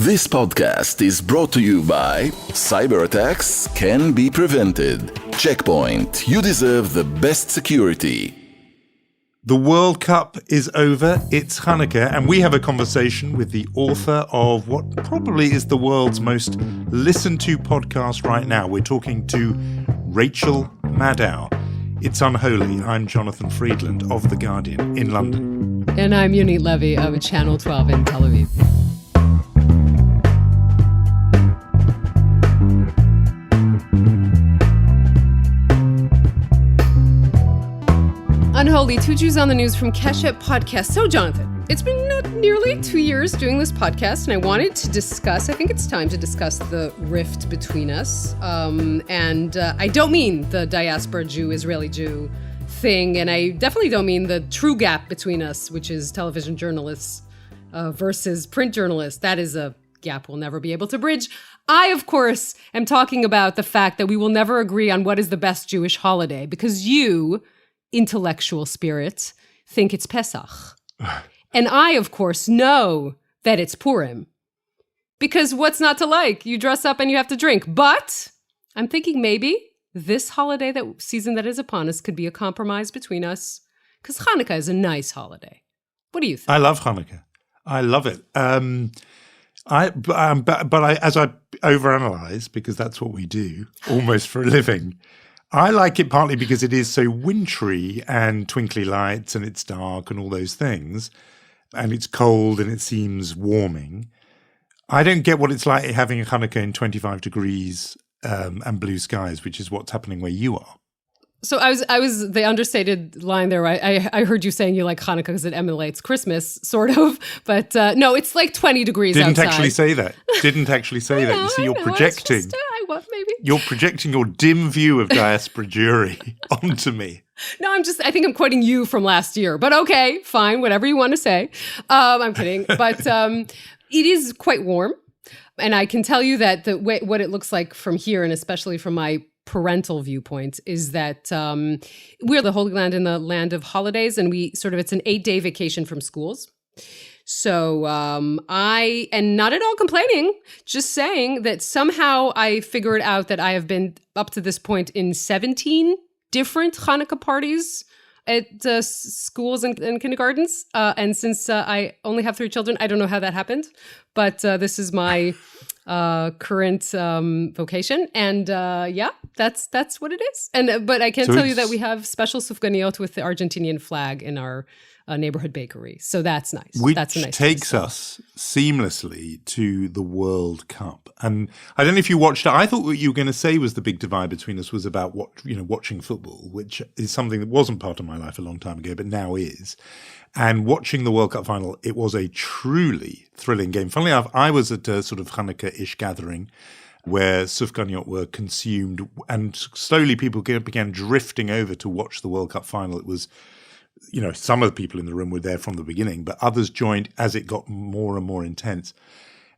This podcast is brought to you by Cyber attacks can be prevented. Checkpoint. You deserve the best security. The World Cup is over, it's Hanukkah, and we have a conversation with the author of what probably is the world's most listened to podcast right now. We're talking to Rachel Maddow. It's Unholy. I'm Jonathan Friedland of The Guardian in London. And I'm Yonit Levy of Channel 12 in Tel Aviv. Unholy, two Jews on the news from Keshet podcast. So, Jonathan, it's been nearly 2 years doing this podcast, and I wanted to discuss, I think it's time to discuss the rift between us. And I don't mean the diaspora Jew, Israeli Jew thing, and I definitely don't mean the true gap between us, which is television journalists versus print journalists. That is a gap we'll never be able to bridge. I, of course, am talking about the fact that we will never agree on what is the best Jewish holiday, because you, intellectual spirit, think it's Pesach. And I, of course, know that it's Purim. Because what's not to like? You dress up and you have to drink. But I'm thinking maybe this holiday, that season that is upon us, could be a compromise between us. Because Hanukkah is a nice holiday. What do you think? I love Hanukkah. I love it. As I overanalyze, because that's what we do almost for a living, I like it partly because it is so wintry and twinkly lights and it's dark and all those things, and it's cold and it seems warming. I don't get what it's like having a Hanukkah in 25 degrees and blue skies, which is what's happening where you are. So I was the understated line there. I heard you saying you like Hanukkah because it emulates Christmas, sort of. But no, it's like 20 degrees outside. Didn't actually say that. You see, you're projecting. Maybe. You're projecting your dim view of diaspora Jewry onto me. No, I think I'm quoting you from last year. But okay, fine, whatever you want to say. I'm kidding. But it is quite warm. And I can tell you that what it looks like from here, and especially from my parental viewpoint, is that we're the Holy Land in the land of holidays, and it's an 8-day vacation from schools. So I, and not at all complaining, just saying that somehow I figured out that I have been up to this point in 17 different Hanukkah parties at schools and kindergartens. And since I only have 3 children, I don't know how that happened, but this is my current vocation. And that's what it is. And but I can tell you that we have special sufganiyot with the Argentinian flag in our neighborhood bakery. So that's nice. Which that's a nice takes us seamlessly to the World Cup. And I don't know if you watched it. I thought what you were going to say was the big divide between us was about watching football, which is something that wasn't part of my life a long time ago, but now is. And watching the World Cup final, it was a truly thrilling game. Funnily enough, I was at a sort of Hanukkah-ish gathering where sufganiyot were consumed, and slowly people began drifting over to watch the World Cup final. It was, some of the people in the room were there from the beginning, but others joined as it got more and more intense.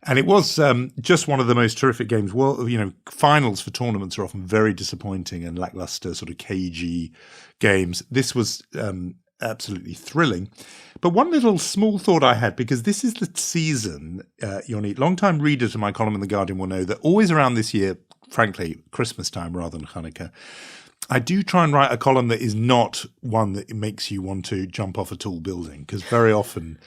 And it was just one of the most terrific games. Well, finals for tournaments are often very disappointing and lackluster, sort of cagey games. This was absolutely thrilling. But one little small thought I had, because this is the season, Yonit, long-time readers of my column in The Guardian will know that always around this year, frankly, Christmas time rather than Hanukkah, I do try and write a column that is not one that makes you want to jump off a tall building, because very often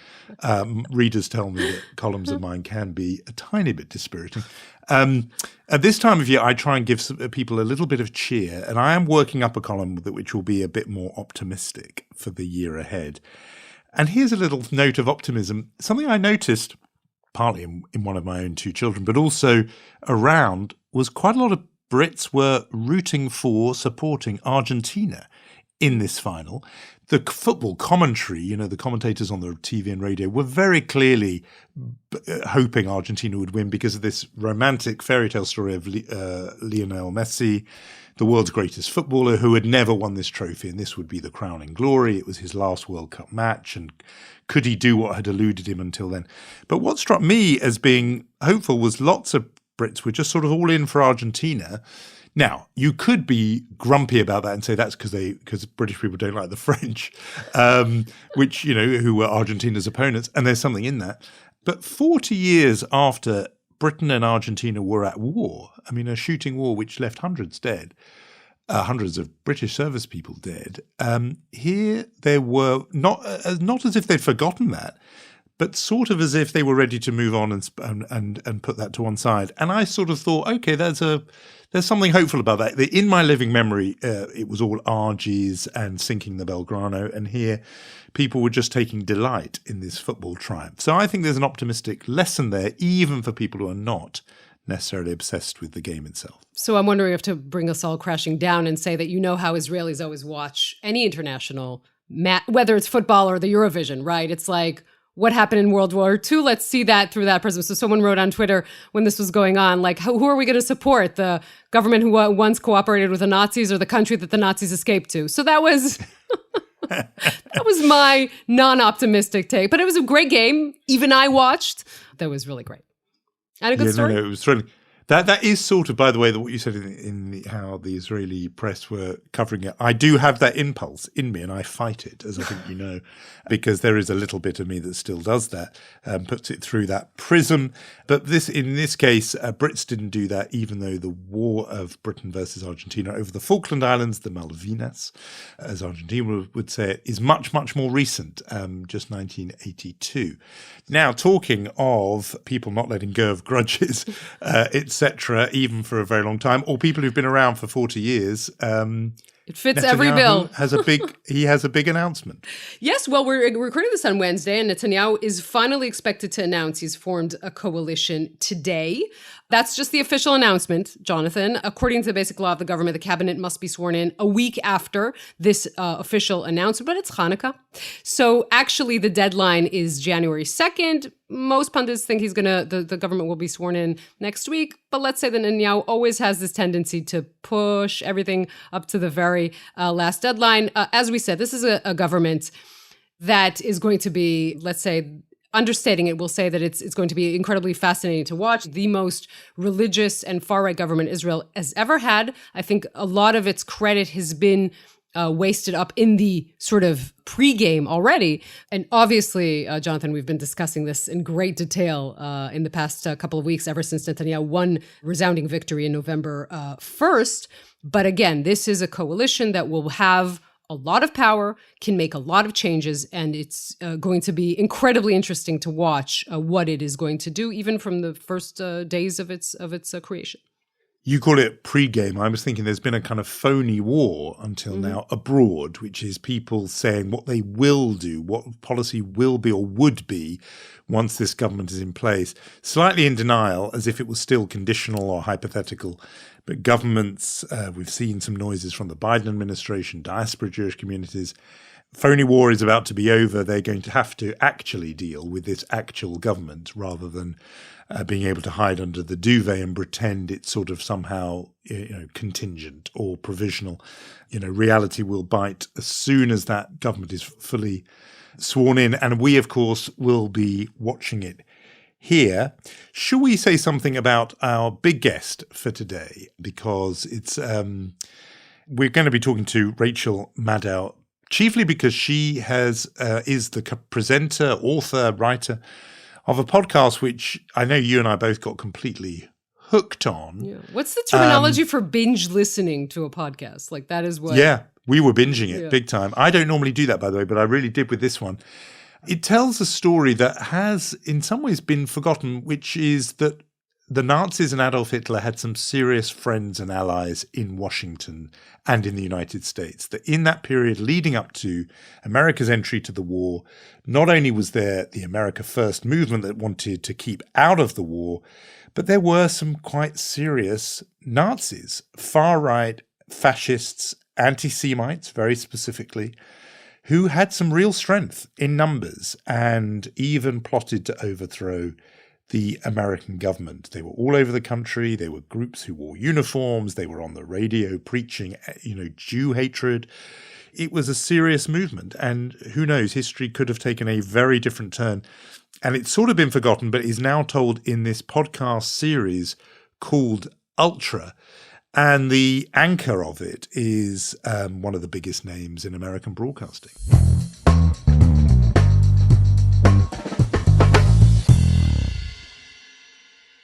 readers tell me that columns of mine can be a tiny bit dispiriting. At this time of year, I try and give people a little bit of cheer, and I am working up a column which will be a bit more optimistic for the year ahead. And here's a little note of optimism. Something I noticed, partly in one of my own 2 children, but also around, was quite a lot of Brits were rooting for, supporting Argentina in this final. The football commentary, the commentators on the TV and radio were very clearly hoping Argentina would win because of this romantic fairy tale story of Lionel Messi, the world's greatest footballer who had never won this trophy, and this would be the crowning glory. It was his last World Cup match, and could he do what had eluded him until then? But what struck me as being hopeful was lots of Brits were just sort of all in for Argentina. Now, you could be grumpy about that and say that's because British people don't like the French, which, who were Argentina's opponents, and there's something in that. But 40 years after Britain and Argentina were at war, I mean, a shooting war which left hundreds dead, hundreds of British service people dead, here there were, not as if they'd forgotten that, but sort of as if they were ready to move on and put that to one side. And I sort of thought, okay, there's something hopeful about that. In my living memory, it was all argies and sinking the Belgrano, and here people were just taking delight in this football triumph. So I think there's an optimistic lesson there, even for people who are not necessarily obsessed with the game itself. So I'm wondering if to bring us all crashing down and say that you know how Israelis always watch any international whether it's football or the Eurovision, right? It's like, what happened in World War II? Let's see that through that prism. So someone wrote on Twitter when this was going on, like, who are we going to support? The government who once cooperated with the Nazis or the country that the Nazis escaped to? So that was that was my non-optimistic take. But it was a great game. Even I watched. That was really great. And a good story. No, it was thrilling. That is sort of, by the way, what you said in how the Israeli press were covering it. I do have that impulse in me, and I fight it, as I think you know, because there is a little bit of me that still does that, puts it through that prism. But in this case, Brits didn't do that, even though the war of Britain versus Argentina over the Falkland Islands, the Malvinas, as Argentina would say it, is much, much more recent, just 1982. Now, talking of people not letting go of grudges, etc., even for a very long time, or people who've been around for 40 years. It fits Netanyahu every bill. He has a big announcement. Yes, well, we're recording this on Wednesday, and Netanyahu is finally expected to announce he's formed a coalition today. That's just the official announcement, Jonathan. According to the basic law of the government, the cabinet must be sworn in a week after this official announcement, but it's Hanukkah. So actually, the deadline is January 2nd. Most pundits think the government will be sworn in next week. But let's say that Netanyahu always has this tendency to push everything up to the very last deadline. As we said, this is a government that is going to be, let's say, understating it, we'll say that it's going to be incredibly fascinating to watch. The most religious and far-right government Israel has ever had. I think a lot of its credit has been wasted up in the sort of pre-game already. And obviously, Jonathan, we've been discussing this in great detail in the past couple of weeks, ever since Netanyahu won resounding victory in November 1st. But again, this is a coalition that will have a lot of power, can make a lot of changes, and it's going to be incredibly interesting to watch what it is going to do, even from the first days of its creation. You call it pre-game. I was thinking there's been a kind of phony war until now abroad, which is people saying what they will do, what policy will be or would be once this government is in place, slightly in denial, as if it was still conditional or hypothetical. But governments, we've seen some noises from the Biden administration, diaspora Jewish communities. Phony war is about to be over. They're going to have to actually deal with this actual government rather than being able to hide under the duvet and pretend it's sort of somehow contingent or provisional. Reality will bite as soon as that government is fully sworn in. And we, of course, will be watching it here. Should we say something about our big guest for today? Because it's we're going to be talking to Rachel Maddow, chiefly because she is the presenter, author, writer of a podcast which I know you and I both got completely hooked on. Yeah. What's the terminology for binge listening to a podcast? Like that is what... Yeah, we were binging it big time. I don't normally do that, by the way, but I really did with this one. It tells a story that has in some ways been forgotten, which is that the Nazis and Adolf Hitler had some serious friends and allies in Washington and in the United States. That in that period leading up to America's entry to the war, not only was there the America First movement that wanted to keep out of the war, but there were some quite serious Nazis, far-right fascists, anti-Semites, very specifically, who had some real strength in numbers and even plotted to overthrow the American government. They were all over the country. They were groups who wore uniforms. They were on the radio preaching, Jew hatred. It was a serious movement. And who knows, history could have taken a very different turn. And it's sort of been forgotten, but is now told in this podcast series called Ultra. And the anchor of it is one of the biggest names in American broadcasting.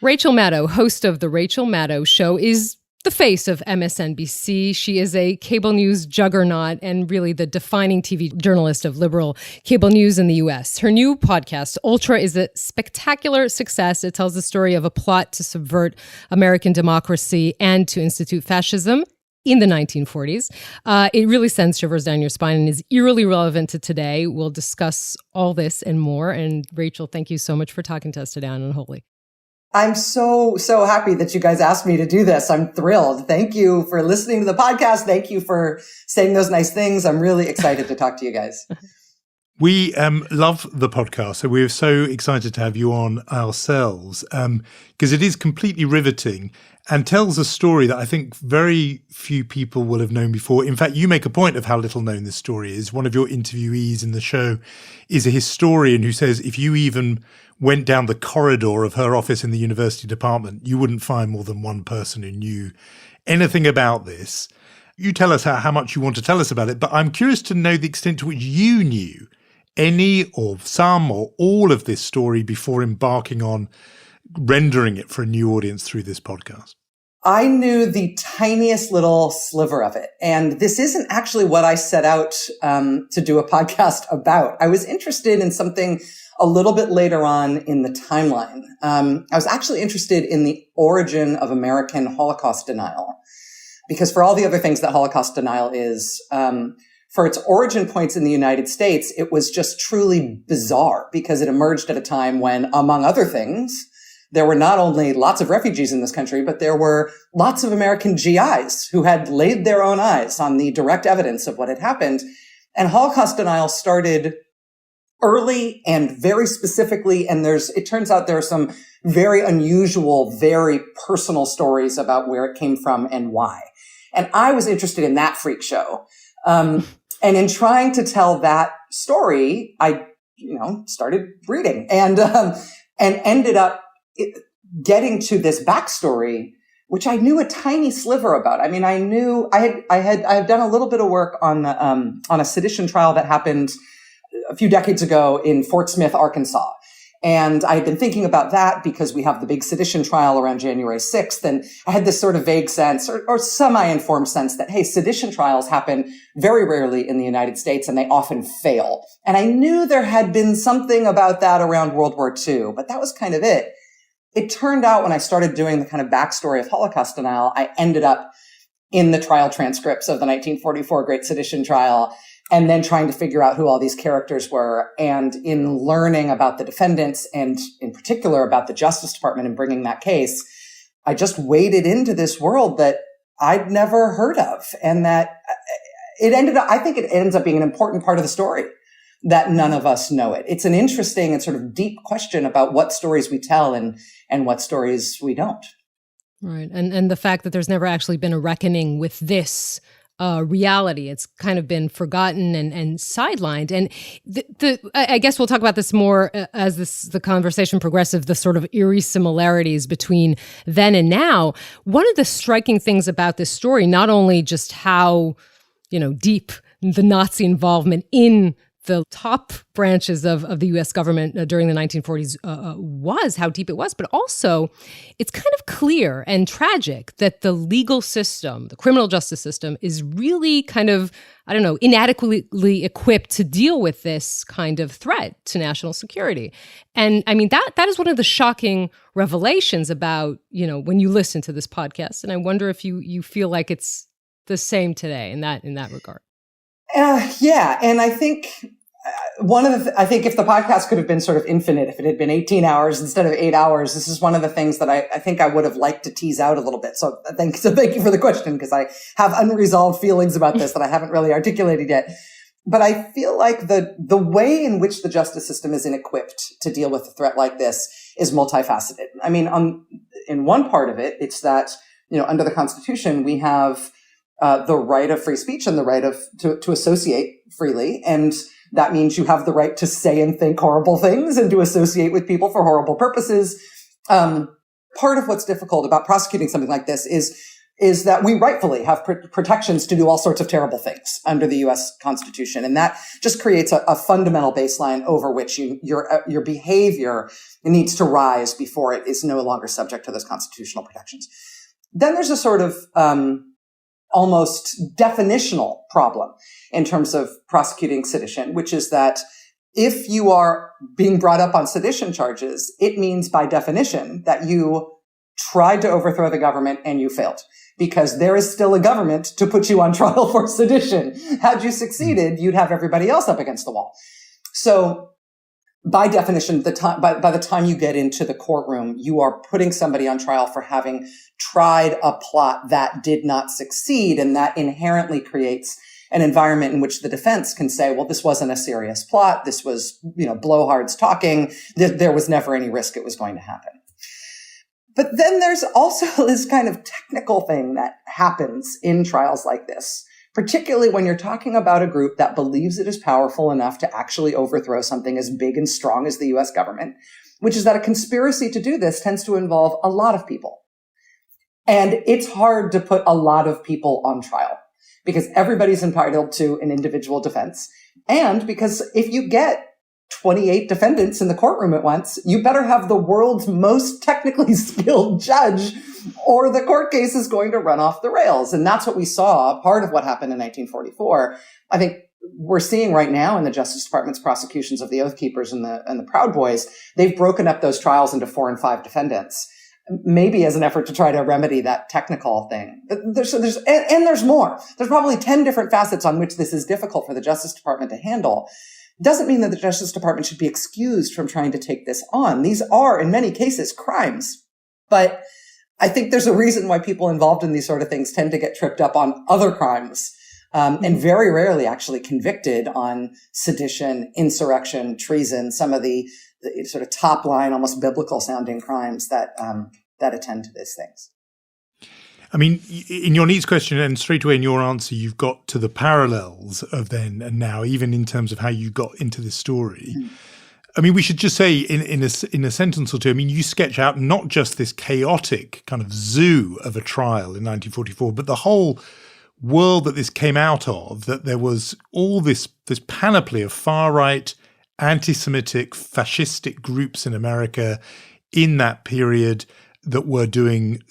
Rachel Maddow, host of The Rachel Maddow Show, is the face of MSNBC. She is a cable news juggernaut and really the defining TV journalist of liberal cable news in the U.S. Her new podcast, Ultra, is a spectacular success. It tells the story of a plot to subvert American democracy and to institute fascism in the 1940s. It really sends shivers down your spine and is eerily relevant to today. We'll discuss all this and more. And Rachel, thank you so much for talking to us today on Unholy. I'm so happy that you guys asked me to do this. I'm thrilled. Thank you for listening to the podcast. Thank you for saying those nice things. I'm really excited to talk to you guys. We love the podcast, so we're so excited to have you on ourselves because it is completely riveting and tells a story that I think very few people will have known before. In fact, you make a point of how little known this story is. One of your interviewees in the show is a historian who says if you even went down the corridor of her office in the university department, you wouldn't find more than one person who knew anything about this. You tell us how much you want to tell us about it, but I'm curious to know the extent to which you knew any or some or all of this story before embarking on rendering it for a new audience through this podcast. I knew the tiniest little sliver of it. And this isn't actually what I set out to do a podcast about. I was interested in something a little bit later on in the timeline. I was actually interested in the origin of American Holocaust denial, because for all the other things that Holocaust denial is, for its origin points in the United States, it was just truly bizarre because it emerged at a time when, among other things, there were not only lots of refugees in this country, but there were lots of American GIs who had laid their own eyes on the direct evidence of what had happened. And Holocaust denial started early and very specifically. And it turns out there are some very unusual, very personal stories about where it came from and why. And I was interested in that freak show. And in trying to tell that story, I, started reading and ended up getting to this backstory, which I knew a tiny sliver about. I mean, I knew I had done a little bit of work on a sedition trial that happened a few decades ago in Fort Smith, Arkansas. And I had been thinking about that because we have the big sedition trial around January 6th. And I had this sort of vague sense or semi-informed sense that, hey, sedition trials happen very rarely in the United States and they often fail. And I knew there had been something about that around World War II, but that was kind of it. It turned out when I started doing the kind of backstory of Holocaust denial, I ended up in the trial transcripts of the 1944 Great Sedition Trial, and then trying to figure out who all these characters were. And in learning about the defendants and in particular about the Justice Department and bringing that case, I just waded into this world that I'd never heard of. And that I think it ends up being an important part of the story that none of us know it. It's an interesting and sort of deep question about what stories we tell and what stories we don't. Right. And the fact that there's never actually been a reckoning with this reality. It's kind of been forgotten and sidelined. And I guess we'll talk about this more as the conversation progresses, the sort of eerie similarities between then and now. One of the striking things about this story, not only just how, deep the Nazi involvement in the top branches of the U.S. government during the 1940s was, how deep it was, but also it's kind of clear and tragic that the legal system, the criminal justice system, is really kind of, inadequately equipped to deal with this kind of threat to national security. And I mean, that is one of the shocking revelations about, when you listen to this podcast. And I wonder if you feel like it's the same today in that regard. Yeah. And I think I think if the podcast could have been sort of infinite, if it had been 18 hours instead of 8 hours, this is one of the things that I think I would have liked to tease out a little bit. So thank you for the question, because I have unresolved feelings about this that I haven't really articulated yet. But I feel like the way in which the justice system is inequipped to deal with a threat like this is multifaceted. I mean, in one part of it, it's that, under the Constitution, we have the right of free speech and the right to associate freely. And that means you have the right to say and think horrible things and to associate with people for horrible purposes. Part of what's difficult about prosecuting something like this is is that we rightfully have protections to do all sorts of terrible things under the U.S. Constitution. And that just creates a fundamental baseline over which your behavior needs to rise before it is no longer subject to those constitutional protections. Then there's a sort of almost definitional problem in terms of prosecuting sedition, which is that if you are being brought up on sedition charges, it means by definition that you tried to overthrow the government and you failed, because there is still a government to put you on trial for sedition. Had you succeeded, you'd have everybody else up against the wall. So by definition, by the time you get into the courtroom, you are putting somebody on trial for having tried a plot that did not succeed. And that inherently creates an environment in which the defense can say, well, this wasn't a serious plot. This was, blowhards talking. There was never any risk it was going to happen. But then there's also this kind of technical thing that happens in trials like this, particularly when you're talking about a group that believes it is powerful enough to actually overthrow something as big and strong as the US government, which is that a conspiracy to do this tends to involve a lot of people. And it's hard to put a lot of people on trial because everybody's entitled to an individual defense. And because if you get 28 defendants in the courtroom at once, you better have the world's most technically skilled judge, or the court case is going to run off the rails. And that's what we saw, part of what happened in 1944. I think we're seeing right now in the Justice Department's prosecutions of the Oath Keepers and the Proud Boys, they've broken up those trials into 4 and 5 defendants, maybe as an effort to try to remedy that technical thing. There's more. There's probably 10 different facets on which this is difficult for the Justice Department to handle. Doesn't mean that the Justice Department should be excused from trying to take this on. These are, in many cases, crimes. But I think there's a reason why people involved in these sort of things tend to get tripped up on other crimes, and very rarely actually convicted on sedition, insurrection, treason, some of the sort of top line, almost biblical sounding crimes that attend to these things. I mean, in your needs question and straight away in your answer, you've got to the parallels of then and now, even in terms of how you got into this story. Mm. I mean, we should just say in a sentence or two, I mean, you sketch out not just this chaotic kind of zoo of a trial in 1944, but the whole world that this came out of, that there was all this panoply of far-right, anti-Semitic, fascistic groups in America in that period that were doing,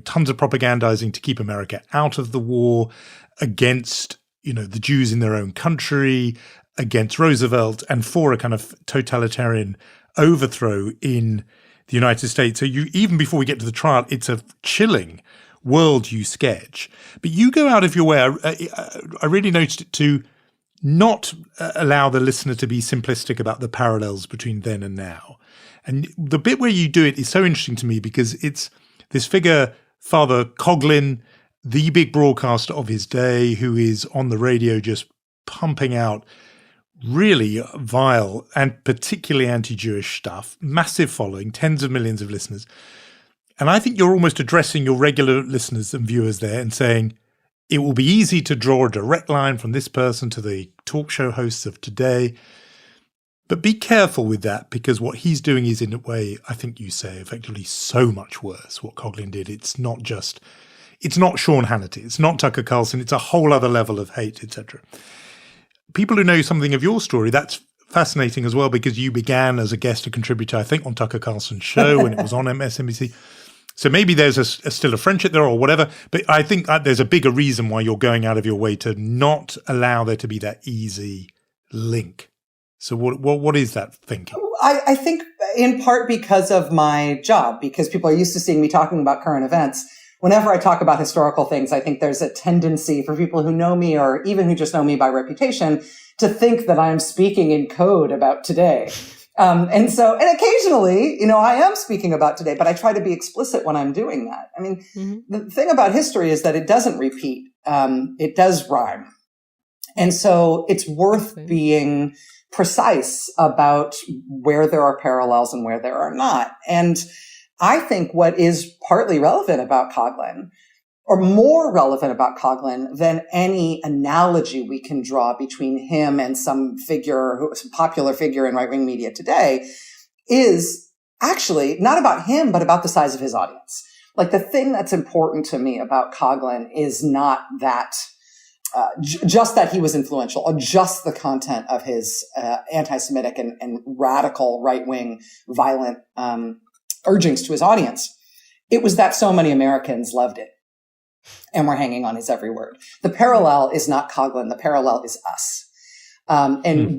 tons of propagandizing to keep America out of the war, against, the Jews in their own country, against Roosevelt, and for a kind of totalitarian overthrow in the United States. So even before we get to the trial, it's a chilling world you sketch. But you go out of your way. I really noticed it to not allow the listener to be simplistic about the parallels between then and now. And the bit where you do it is so interesting to me because it's this figure, Father Coughlin, the big broadcaster of his day, who is on the radio just pumping out really vile and particularly anti-Jewish stuff, massive following, tens of millions of listeners. And I think you're almost addressing your regular listeners and viewers there and saying, it will be easy to draw a direct line from this person to the talk show hosts of today. But be careful with that, because what he's doing is, in a way, I think you say, effectively so much worse, what Coughlin did. It's not Sean Hannity, it's not Tucker Carlson, it's a whole other level of hate, etc. People who know something of your story, that's fascinating as well, because you began as a guest, a contributor, I think, on Tucker Carlson's show when it was on MSNBC. So maybe there's still a friendship there or whatever, but I think there's a bigger reason why you're going out of your way to not allow there to be that easy link. So what is that thinking? I think in part because of my job, because people are used to seeing me talking about current events. Whenever I talk about historical things, I think there's a tendency for people who know me or even who just know me by reputation to think that I'm speaking in code about today. And occasionally, I am speaking about today, but I try to be explicit when I'm doing that. I mean, The thing about history is that it doesn't repeat. It does rhyme. And so it's worth being precise about where there are parallels and where there are not. And I think what is partly relevant about Coughlin, or more relevant about Coughlin than any analogy we can draw between him and some popular figure in right-wing media today, is actually not about him, but about the size of his audience. Like the thing that's important to me about Coughlin is not that just that he was influential, or just the content of his anti-Semitic and radical right-wing violent urgings to his audience. It was that so many Americans loved it and were hanging on his every word. The parallel is not Coughlin. The parallel is us.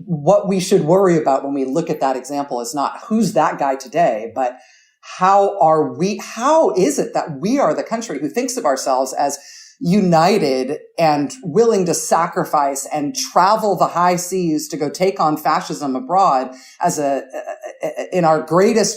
What we should worry about when we look at that example is not who's that guy today, but how is it that we are the country who thinks of ourselves as united and willing to sacrifice and travel the high seas to go take on fascism abroad as in our greatest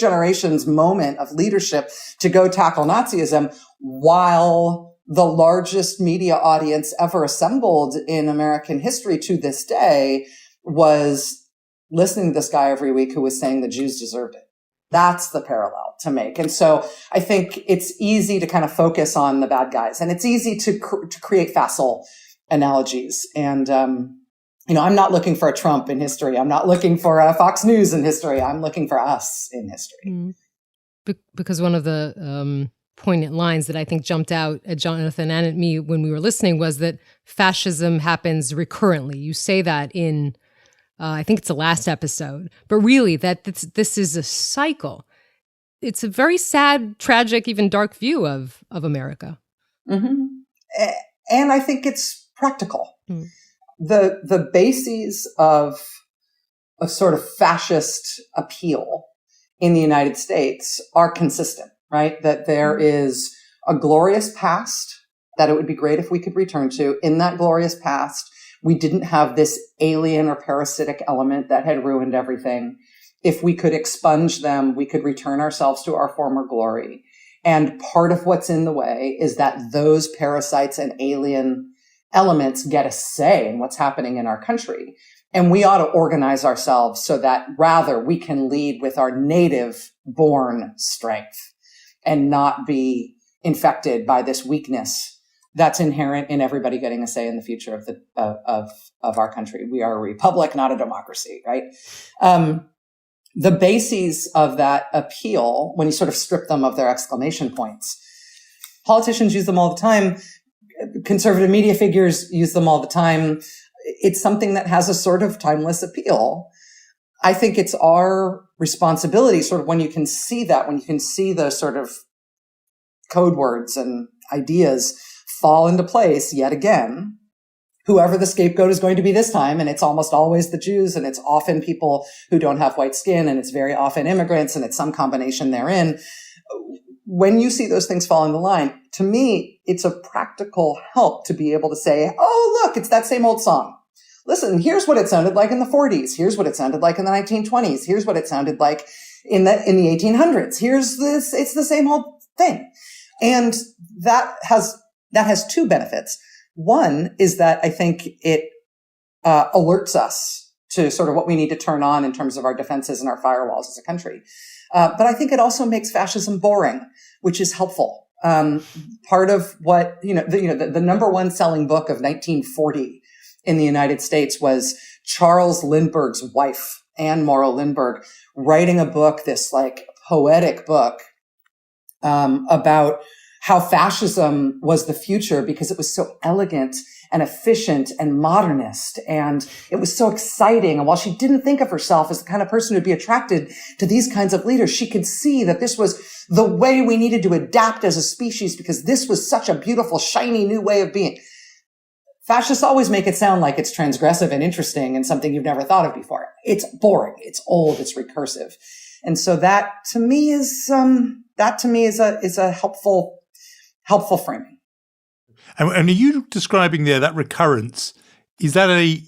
generation's moment of leadership to go tackle Nazism, while the largest media audience ever assembled in American history to this day was listening to this guy every week who was saying the Jews deserved it. That's the parallel to make. And so I think it's easy to kind of focus on the bad guys, and it's easy to create facile analogies. And, I'm not looking for a Trump in history. I'm not looking for a Fox News in history. I'm looking for us in history. Because one of the poignant lines that I think jumped out at Jonathan and at me when we were listening was that fascism happens recurrently. You say that in I think it's the last episode, but really this is a cycle. It's a very sad, tragic, even dark view of America. Mm-hmm. And I think it's practical. The bases of a sort of fascist appeal in the United States are consistent, right? That there is a glorious past that it would be great if we could return to. In that glorious past, we didn't have this alien or parasitic element that had ruined everything. If we could expunge them, we could return ourselves to our former glory. And part of what's in the way is that those parasites and alien elements get a say in what's happening in our country. And we ought to organize ourselves so that rather we can lead with our native born strength and not be infected by this weakness that's inherent in everybody getting a say in the future of our country. We are a republic, not a democracy, right? The bases of that appeal, when you sort of strip them of their exclamation points, politicians use them all the time. Conservative media figures use them all the time. It's something that has a sort of timeless appeal. I think it's our responsibility, sort of when you can see that, when you can see those sort of code words and ideas fall into place yet again, whoever the scapegoat is going to be this time, and it's almost always the Jews, and it's often people who don't have white skin, and it's very often immigrants, and it's some combination therein. When you see those things fall in the line, to me, it's a practical help to be able to say, oh, look, it's that same old song. Listen, here's what it sounded like in the 40s. Here's what it sounded like in the 1920s. Here's what it sounded like in the 1800s. Here's this, it's the same old thing. And that has two benefits. One is that I think it alerts us to sort of what we need to turn on in terms of our defenses and our firewalls as a country. But I think it also makes fascism boring, which is helpful. Part of what, the number one selling book of 1940 in the United States was Charles Lindbergh's wife, Anne Morrow Lindbergh, writing a book, this like poetic book, about how fascism was the future because it was so elegant and efficient and modernist. And it was so exciting. And while she didn't think of herself as the kind of person who'd be attracted to these kinds of leaders, she could see that this was the way we needed to adapt as a species because this was such a beautiful, shiny new way of being. Fascists always make it sound like it's transgressive and interesting and something you've never thought of before. It's boring. It's old. It's recursive. And so that to me is a helpful framing. And are you describing there that recurrence? Is that a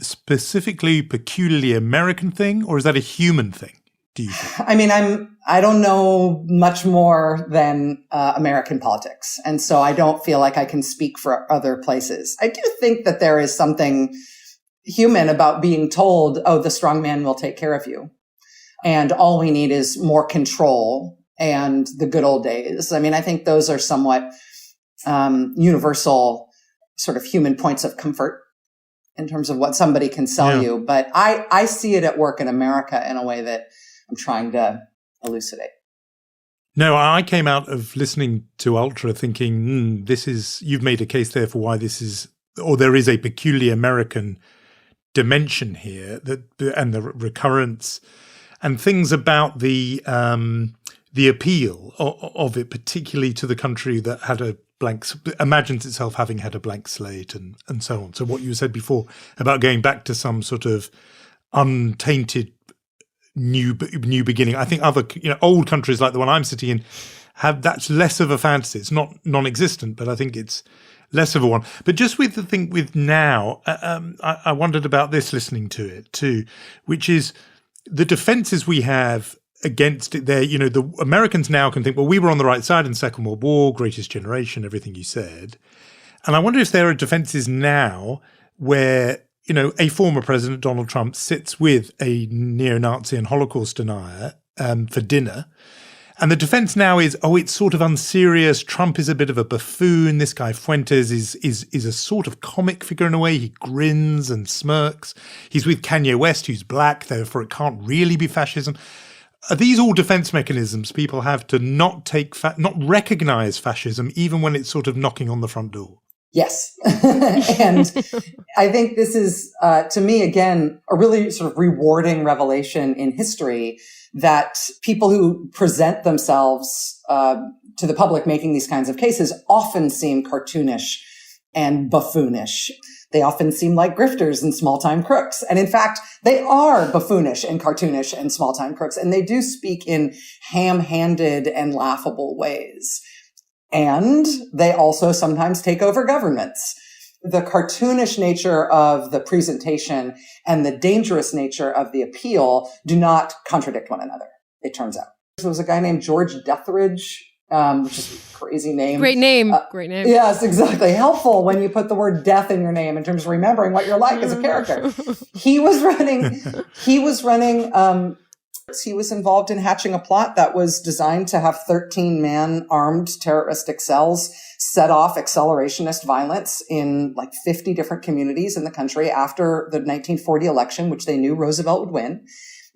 specifically peculiarly American thing, or is that a human thing? Do you think? I mean, I don't know much more than American politics, and so I don't feel like I can speak for other places. I do think that there is something human about being told, "Oh, the strong man will take care of you," and all we need is more control and the good old days. I mean, I think those are somewhat universal sort of human points of comfort in terms of what somebody can sell you. But I see it at work in America in a way that I'm trying to elucidate. No, I came out of listening to Ultra thinking, you've made a case there for why this is, or there is a peculiarly American dimension here, and the recurrence and things about the appeal of it, particularly to the country that had imagines itself having had a blank slate and so on. So what you said before about going back to some sort of untainted new beginning. I think other old countries like the one I'm sitting in that's less of a fantasy. It's not non-existent, but I think it's less of a one. But just with the thing with now, I wondered about this listening to it too, which is the defenses we have against it there. The Americans now can think, well, we were on the right side in the Second World War, greatest generation, everything you said. And I wonder if there are defenses now where a former president, Donald Trump, sits with a neo-Nazi and Holocaust denier for dinner. And the defense now is, it's sort of unserious. Trump is a bit of a buffoon. This guy Fuentes is a sort of comic figure in a way. He grins and smirks. He's with Kanye West, who's black, therefore it can't really be fascism. Are these all defense mechanisms people have to not recognize fascism, even when it's sort of knocking on the front door? Yes. And I think this is, to me, again, a really sort of rewarding revelation in history that people who present themselves to the public making these kinds of cases often seem cartoonish and buffoonish. They often seem like grifters and small-time crooks. And in fact, they are buffoonish and cartoonish and small-time crooks. And they do speak in ham-handed and laughable ways. And they also sometimes take over governments. The cartoonish nature of the presentation and the dangerous nature of the appeal do not contradict one another, it turns out. There was a guy named George Deathridge, which is a crazy name. Great name. Great name. Yes, exactly. Helpful when you put the word death in your name in terms of remembering what you're like as a character. He was involved in hatching a plot that was designed to have 13-man armed terroristic cells set off accelerationist violence in like 50 different communities in the country after the 1940 election, which they knew Roosevelt would win.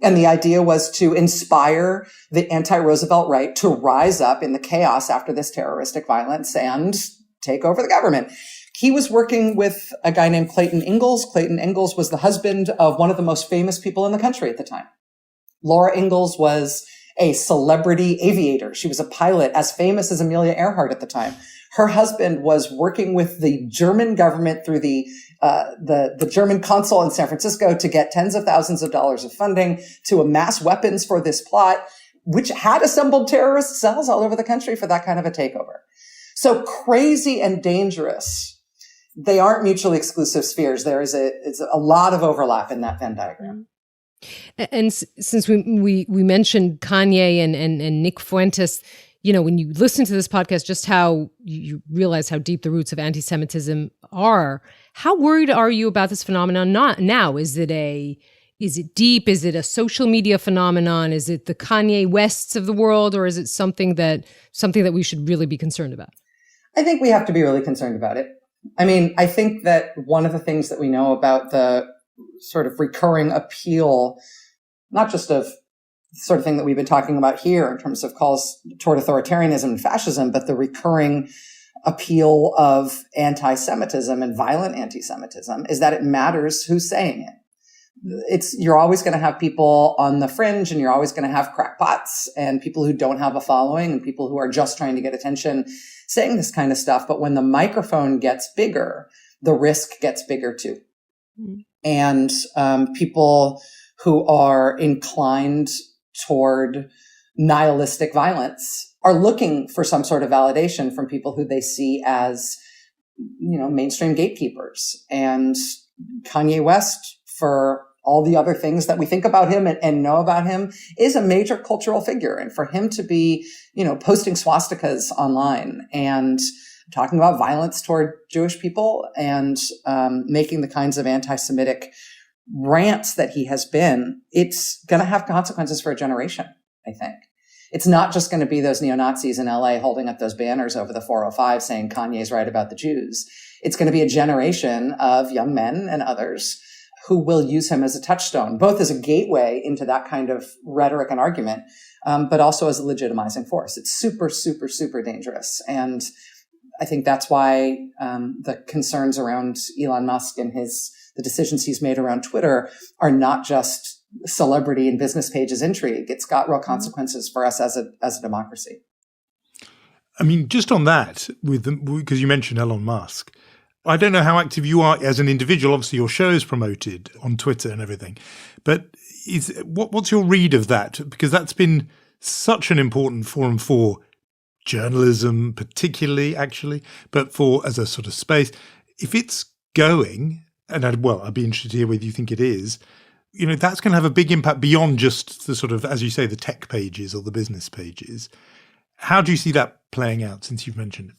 And the idea was to inspire the anti-Roosevelt right to rise up in the chaos after this terroristic violence and take over the government. He was working with a guy named Clayton Ingalls. Clayton Ingalls was the husband of one of the most famous people in the country at the time. Laura Ingalls was a celebrity aviator. She was a pilot as famous as Amelia Earhart at the time. Her husband was working with the German government through the German consul in San Francisco to get tens of thousands of dollars of funding to amass weapons for this plot, which had assembled terrorist cells all over the country for that kind of a takeover. So crazy and dangerous. They aren't mutually exclusive spheres. It's a lot of overlap in that Venn diagram. And since we mentioned Kanye and Nick Fuentes, when you listen to this podcast, just how you realize how deep the roots of anti-Semitism are. How worried are you about this phenomenon now? Is it deep? Is it a social media phenomenon? Is it the Kanye Wests of the world, or is it something that we should really be concerned about? I think we have to be really concerned about it. I mean, I think that one of the things that we know about the sort of recurring appeal, not just of the sort of thing that we've been talking about here in terms of calls toward authoritarianism and fascism, but the recurring appeal of anti-Semitism and violent anti-Semitism is that it matters who's saying it. You're always going to have people on the fringe, and you're always going to have crackpots and people who don't have a following and people who are just trying to get attention saying this kind of stuff. But when the microphone gets bigger, the risk gets bigger too. Mm-hmm. And people who are inclined toward nihilistic violence are looking for some sort of validation from people who they see as, mainstream gatekeepers. And Kanye West, for all the other things that we think about him and know about him, is a major cultural figure. And for him to be, posting swastikas online and talking about violence toward Jewish people and making the kinds of anti-Semitic rants that he has been, it's going to have consequences for a generation, I think. It's not just going to be those neo-Nazis in LA holding up those banners over the 405 saying Kanye's right about the Jews. It's going to be a generation of young men and others who will use him as a touchstone, both as a gateway into that kind of rhetoric and argument, but also as a legitimizing force. It's super, super, super dangerous. And I think that's why the concerns around Elon Musk and the decisions he's made around Twitter are not just celebrity and business pages intrigue. It's got real consequences for us as a democracy. I mean, just on that, because you mentioned Elon Musk, I don't know how active you are as an individual. Obviously, your show is promoted on Twitter and everything. But what's your read of that? Because that's been such an important forum for journalism, particularly, actually, but for as a sort of space. If it's going, and I'd be interested to hear whether you think it is, that's going to have a big impact beyond just the sort of, as you say, the tech pages or the business pages. How do you see that playing out since you've mentioned it?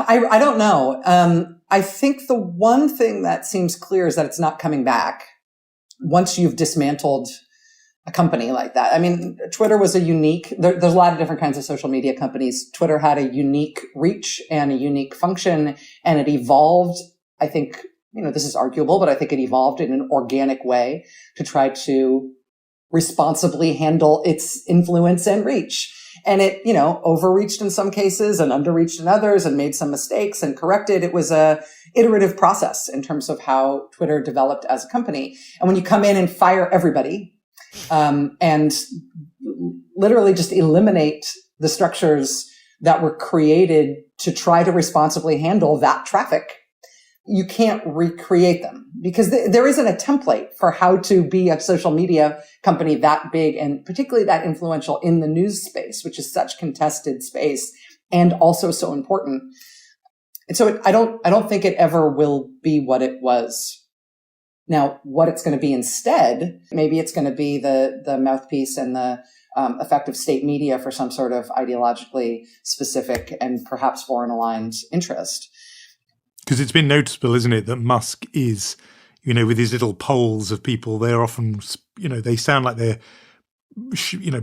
I don't know. I think the one thing that seems clear is that it's not coming back once you've dismantled a company like that. I mean, Twitter was there's a lot of different kinds of social media companies. Twitter had a unique reach and a unique function, and it evolved. I think, this is arguable, but I think it evolved in an organic way to try to responsibly handle its influence and reach. And it, overreached in some cases and underreached in others and made some mistakes and corrected. It was a iterative process in terms of how Twitter developed as a company. And when you come in and fire everybody, and literally just eliminate the structures that were created to try to responsibly handle that traffic, you can't recreate them because there isn't a template for how to be a social media company that big and particularly that influential in the news space, which is such contested space and also so important. And so I don't think it ever will be what it was. Now, what it's going to be instead, maybe it's going to be the mouthpiece and the effective state media for some sort of ideologically specific and perhaps foreign aligned interest. Because it's been noticeable, isn't it, that Musk is, with his little polls of people, they're often, they sound like they're,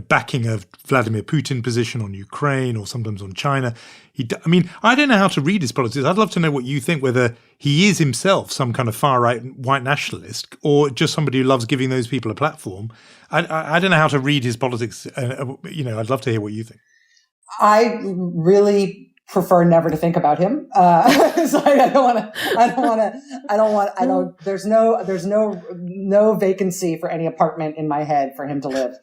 backing a Vladimir Putin position on Ukraine or sometimes on China. I don't know how to read his politics. I'd love to know what you think, whether he is himself some kind of far-right white nationalist or just somebody who loves giving those people a platform. I don't know how to read his politics. I'd love to hear what you think. I really prefer never to think about him. So there's no vacancy for any apartment in my head for him to live,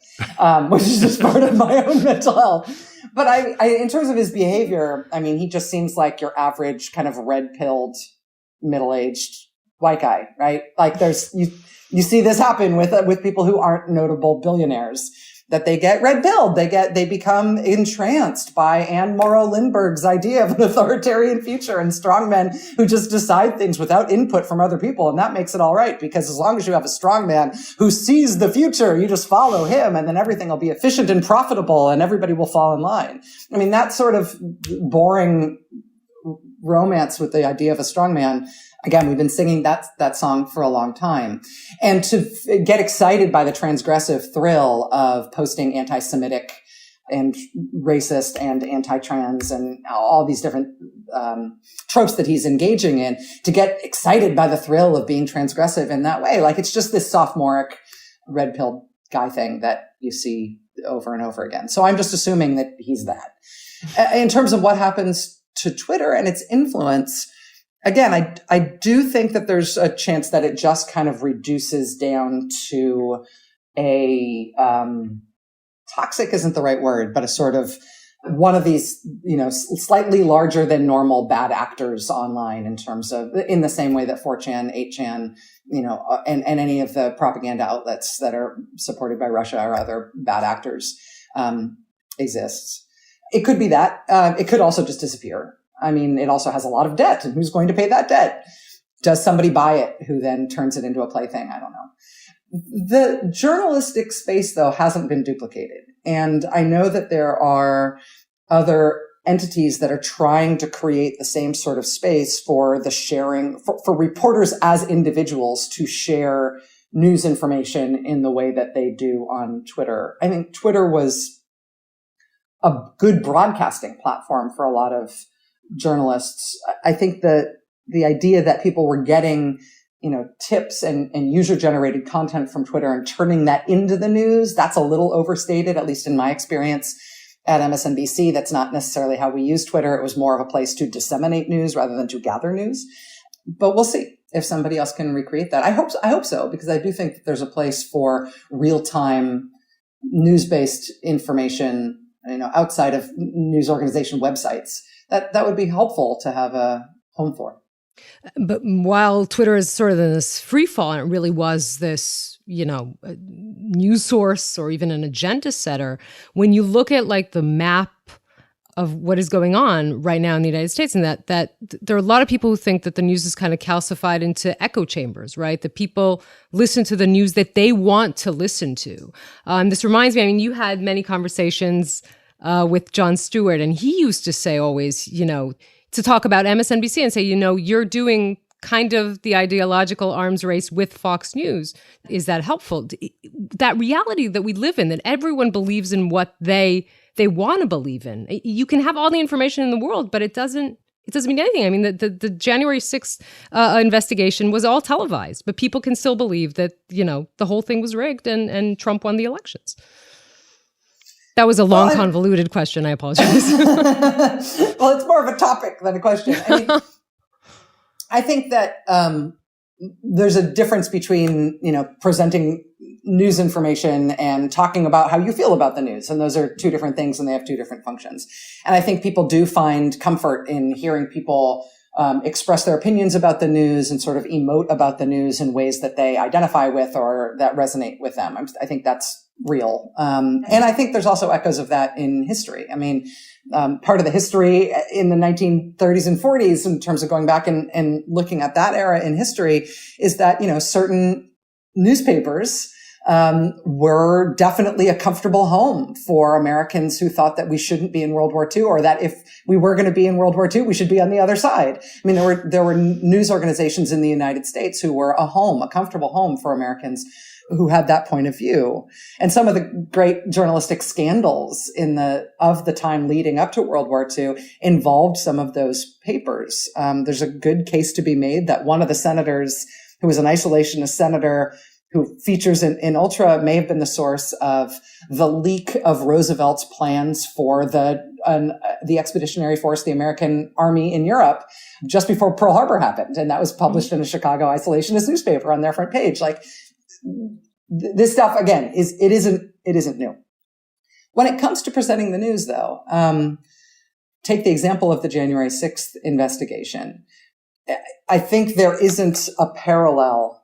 which is just part of my own mental health. But in terms of his behavior, he just seems like your average kind of red-pilled, middle-aged white guy, right? Like you see this happen with people who aren't notable billionaires, that they get red-pilled. They become entranced by Anne Morrow Lindbergh's idea of an authoritarian future and strongmen who just decide things without input from other people. And that makes it all right, because as long as you have a strongman who sees the future, you just follow him and then everything will be efficient and profitable and everybody will fall in line. That sort of boring romance with the idea of a strongman. Again, we've been singing that song for a long time. And to get excited by the transgressive thrill of posting anti-Semitic and racist and anti-trans and all these different tropes that he's engaging in, to get excited by the thrill of being transgressive in that way. Like, it's just this sophomoric red-pilled guy thing that you see over and over again. So I'm just assuming that he's that. In terms of what happens to Twitter and its influence, again, I do think that there's a chance that it just kind of reduces down to a toxic isn't the right word, but a sort of one of these, slightly larger than normal bad actors online, in terms of, in the same way that 4chan, 8chan, and any of the propaganda outlets that are supported by Russia or other bad actors exists. It could be that. It could also just disappear. It also has a lot of debt, and who's going to pay that debt? Does somebody buy it who then turns it into a plaything? I don't know. The journalistic space, though, hasn't been duplicated. And I know that there are other entities that are trying to create the same sort of space for the sharing, for reporters as individuals to share news information in the way that they do on Twitter. I think Twitter was a good broadcasting platform for a lot of journalists. I think that the idea that people were getting tips and user-generated content from Twitter and turning that into the news, that's a little overstated, at least in my experience at MSNBC. That's not necessarily how we use Twitter. It was more of a place to disseminate news rather than to gather news. But we'll see if somebody else can recreate that. I hope so, because I do think that there's a place for real-time news-based information, outside of news organization websites. That would be helpful to have a home for. But while Twitter is sort of in this free fall, and it really was this, a news source or even an agenda setter, when you look at like the map of what is going on right now in the United States, and that there are a lot of people who think that the news is kind of calcified into echo chambers, right? That people listen to the news that they want to listen to. This reminds me, you had many conversations with Jon Stewart, and he used to say always, to talk about MSNBC and say, you're doing kind of the ideological arms race with Fox News. Is that helpful? That reality that we live in, that everyone believes in what they want to believe in. You can have all the information in the world, but it doesn't mean anything. The January 6th investigation was all televised, but people can still believe that, the whole thing was rigged and Trump won the elections. That was a long, convoluted question. I apologize. Well, it's more of a topic than a question. I think that there's a difference between, presenting news information and talking about how you feel about the news. And those are two different things, and they have two different functions. And I think people do find comfort in hearing people express their opinions about the news and sort of emote about the news in ways that they identify with or that resonate with them. I think that's real. And I think there's also echoes of that in history. Part of the history in the 1930s and 40s, in terms of going back and looking at that era in history, is that, certain newspapers were definitely a comfortable home for Americans who thought that we shouldn't be in World War II, or that if we were going to be in World War II, we should be on the other side. There were news organizations in the United States who were a comfortable home for Americans who had that point of view. And some of the great journalistic scandals of the time leading up to World War II involved some of those papers. There's a good case to be made that one of the senators, who was an isolationist senator who features in Ultra, may have been the source of the leak of Roosevelt's plans for the expeditionary force, the American army in Europe, just before Pearl Harbor happened. And that was published in a Chicago isolationist newspaper on their front page. This stuff, again, it isn't new. When it comes to presenting the news, though, take the example of the January 6th investigation. I think there isn't a parallel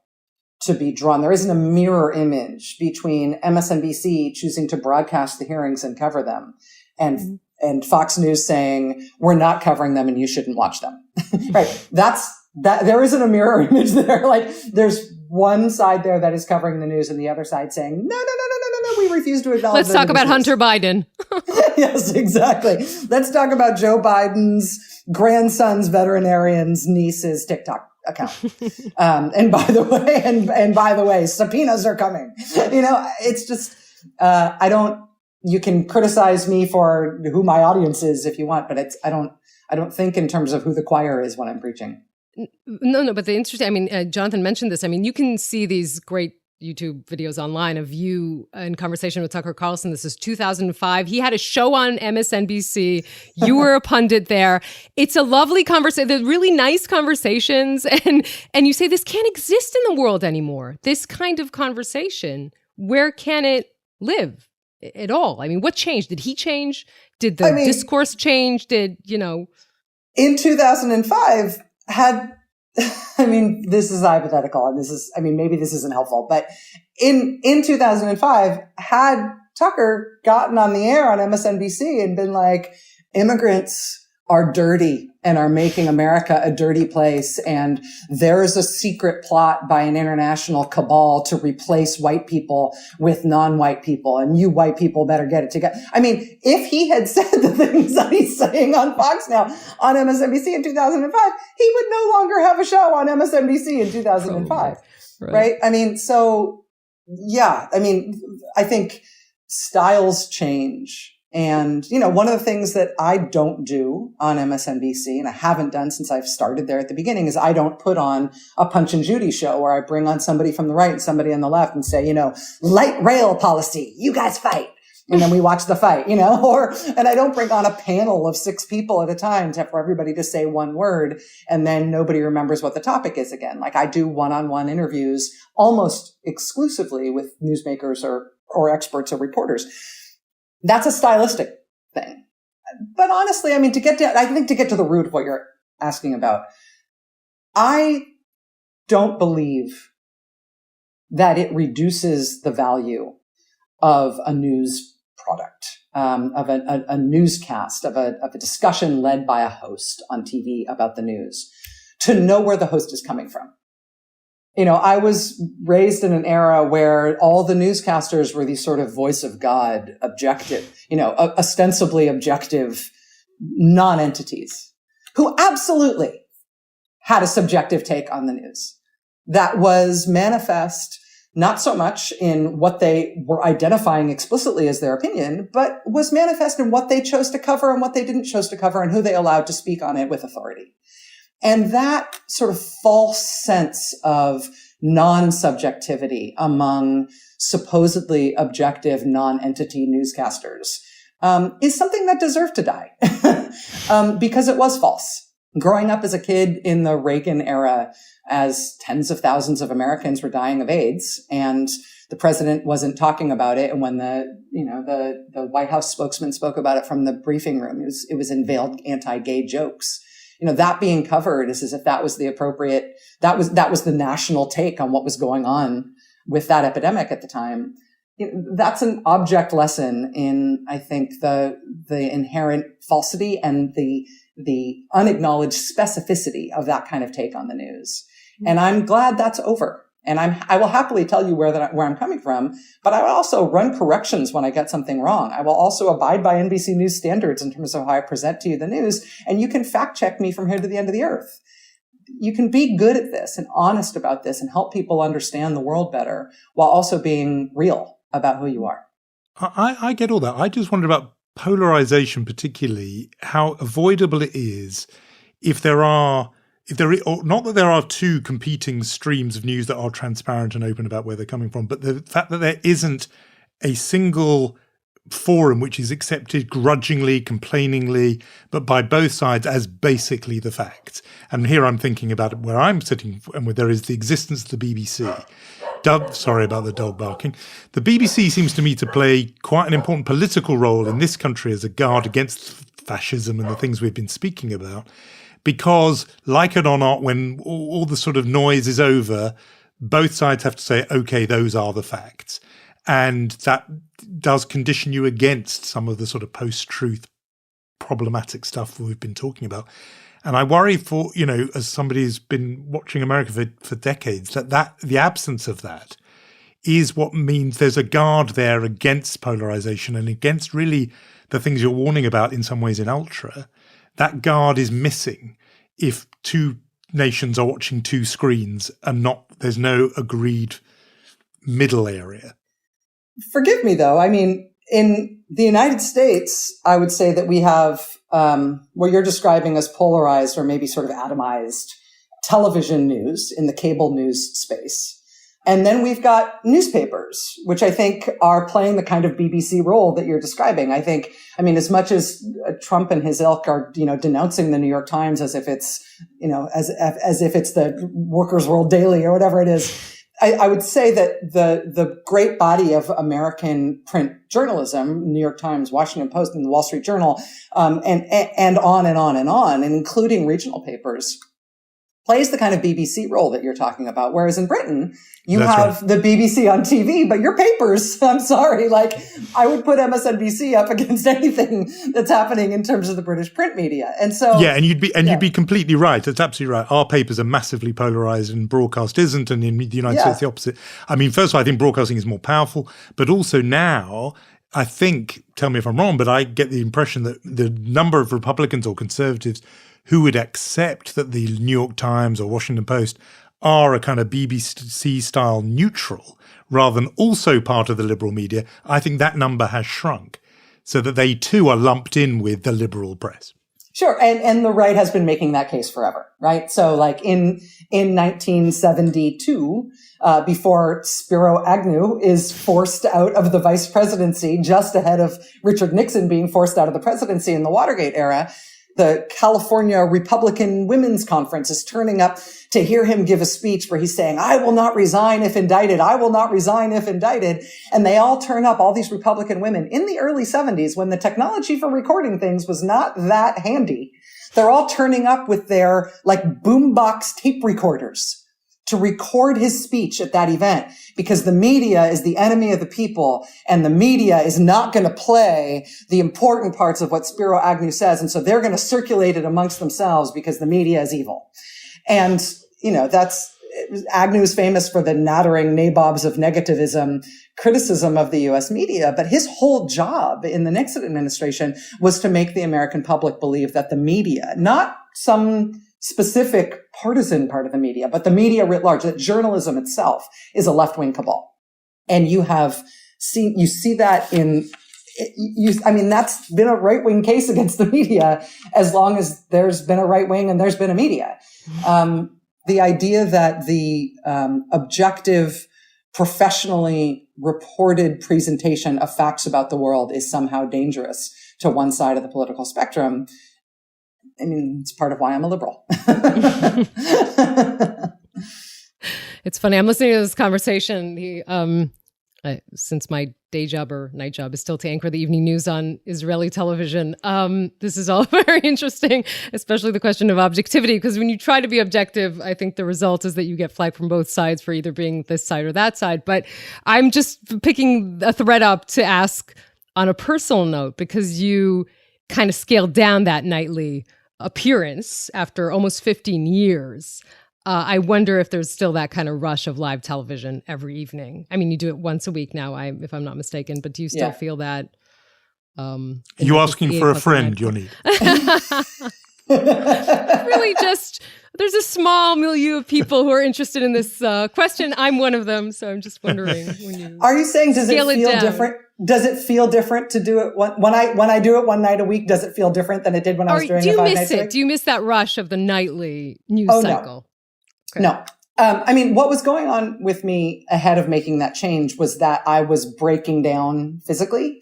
to be drawn. There isn't a mirror image between MSNBC choosing to broadcast the hearings and cover them and Fox News saying, we're not covering them and you shouldn't watch them. Right. There isn't a mirror image there. There's one side there that is covering the news and the other side saying, no, we refuse to acknowledge. Let's talk about Hunter Biden. Yes, exactly. Let's talk about Joe Biden's grandson's veterinarian's niece's TikTok account. And by the way, subpoenas are coming. It's just, you can criticize me for who my audience is if you want, but I don't think in terms of who the choir is when I'm preaching. No, but the interesting, Jonathan mentioned this. You can see these great YouTube videos online of you in conversation with Tucker Carlson. This is 2005. He had a show on MSNBC. You were a pundit there. It's a lovely conversation. They're really nice conversations. And you say this can't exist in the world anymore. This kind of conversation, where can it live at all? What changed? Did he change? Did the discourse change? In 2005, this is hypothetical, and maybe this isn't helpful, but in 2005, had Tucker gotten on the air on MSNBC and been like, immigrants are dirty and are making America a dirty place, and there is a secret plot by an international cabal to replace white people with non-white people, and you white people better get it together. If he had said the things that he's saying on Fox now on MSNBC in 2005, he would no longer have a show on MSNBC in 2005. Right? I think styles change And, one of the things that I don't do on MSNBC, and I haven't done since I've started there at the beginning, is I don't put on a Punch and Judy show where I bring on somebody from the right and somebody on the left and say, light rail policy, you guys fight. And then we watch the fight, and I don't bring on a panel of 6 people at a time for everybody to say one word. And then nobody remembers what the topic is again. Like I do one-on-one interviews almost exclusively with newsmakers or experts or reporters. That's a stylistic thing. But honestly, I think to get to the root of what you're asking about, I don't believe that it reduces the value of a news product, of a newscast, of a discussion led by a host on TV about the news, to know where the host is coming from. I was raised in an era where all the newscasters were these sort of voice of God, objective, ostensibly objective non-entities who absolutely had a subjective take on the news that was manifest not so much in what they were identifying explicitly as their opinion, but was manifest in what they chose to cover and what they didn't choose to cover and who they allowed to speak on it with authority. And that sort of false sense of non-subjectivity among supposedly objective non-entity newscasters is something that deserved to die because it was false. Growing up as a kid in the Reagan era, as tens of thousands of Americans were dying of AIDS and the president wasn't talking about it. And when the White House spokesman spoke about it from the briefing room, it was in veiled anti-gay jokes. That being covered is as if that was the appropriate, that was the national take on what was going on with that epidemic at the time. That's an object lesson in, I think, the inherent falsity and the unacknowledged specificity of that kind of take on the news. And I'm glad that's over. And I will happily tell you where I'm coming from, but I will also run corrections when I get something wrong. I will also abide by NBC News standards in terms of how I present to you the news. And you can fact check me from here to the end of the earth. You can be good at this and honest about this and help people understand the world better while also being real about who you are. I get all that. I just wondered about polarization, particularly how avoidable it is not that there are 2 competing streams of news that are transparent and open about where they're coming from, but the fact that there isn't a single forum which is accepted grudgingly, complainingly, but by both sides as basically the facts. And here I'm thinking about where I'm sitting and where there is the existence of the BBC. Sorry about the dog barking. The BBC seems to me to play quite an important political role in this country as a guard against fascism and the things we've been speaking about. Because, like it or not, when all the sort of noise is over, both sides have to say, okay, those are the facts. And that does condition you against some of the sort of post-truth problematic stuff we've been talking about. And I worry for, as somebody who's been watching America for decades, that the absence of that is what means there's a guard there against polarization and against really the things you're warning about in some ways in Ultra. That guard is missing if 2 nations are watching 2 screens and there's no agreed middle area. Forgive me, though. In the United States, I would say that we have what you're describing as polarized or maybe sort of atomized television news in the cable news space. And then we've got newspapers, which I think are playing the kind of BBC role that you're describing. As much as Trump and his ilk are, denouncing the New York Times as if it's, as if it's the Workers' World Daily or whatever it is, I would say that the great body of American print journalism, New York Times, Washington Post, and the Wall Street Journal, and on and on and on, and including regional papers, plays the kind of BBC role that you're talking about. Whereas in Britain, you have the BBC on TV, but your papers, I'm sorry, I would put MSNBC up against anything that's happening in terms of the British print media. And so yeah, and you'd be completely right. That's absolutely right. Our papers are massively polarized and broadcast isn't, and in the United States the opposite. First of all, I think broadcasting is more powerful, but also now I think, tell me if I'm wrong, but I get the impression that the number of Republicans or conservatives who would accept that the New York Times or Washington Post are a kind of BBC-style neutral rather than also part of the liberal media, I think that number has shrunk. so that they too are lumped in with the liberal press. Sure. And the right has been making that case forever, right? So like in 1972, before Spiro Agnew is forced out of the vice presidency just ahead of Richard Nixon being forced out of the presidency in the Watergate era, the California Republican Women's Conference is turning up to hear him give a speech where he's saying, I will not resign if indicted. I will not resign if indicted. And they all turn up, all these Republican women in the early 70s when the technology for recording things was not that handy. They're all turning up with their like boombox tape recorders to record his speech at that event because the media is the enemy of the people and the media is not going to play the important parts of what Spiro Agnew says. And so they're going to circulate it amongst themselves because the media is evil. And, Agnew is famous for the nattering nabobs of negativism criticism of the U.S. media, but his whole job in the Nixon administration was to make the American public believe that the media, not some specific partisan part of the media, but the media writ large, that journalism itself is a left-wing cabal. And you see that that's been a right-wing case against the media as long as there's been a right wing and there's been a media. The idea that the objective, professionally reported presentation of facts about the world is somehow dangerous to one side of the political spectrum, it's part of why I'm a liberal. It's funny. I'm listening to this conversation. Since my day job or night job is still to anchor the evening news on Israeli television, this is all very interesting, especially the question of objectivity, because when you try to be objective, I think the result is that you get flack from both sides for either being this side or that side. But I'm just picking a thread up to ask on a personal note, because you kind of scaled down that nightly appearance after almost 15 years. I wonder if there's still that kind of rush of live television every evening. I mean, you do it once a week now, if I'm not mistaken, but do you still feel that? You asking for a friend, Yoni? Really just, there's a small milieu of people who are interested in this question. I'm one of them, so I'm just wondering. Are you saying, does it feel different? Does it feel different to do it when I do it one night a week? Does it feel different than it did when I was doing it 5 nights a week? Do you miss that rush of the nightly news cycle? No. Okay. No. What was going on with me ahead of making that change was that I was breaking down physically,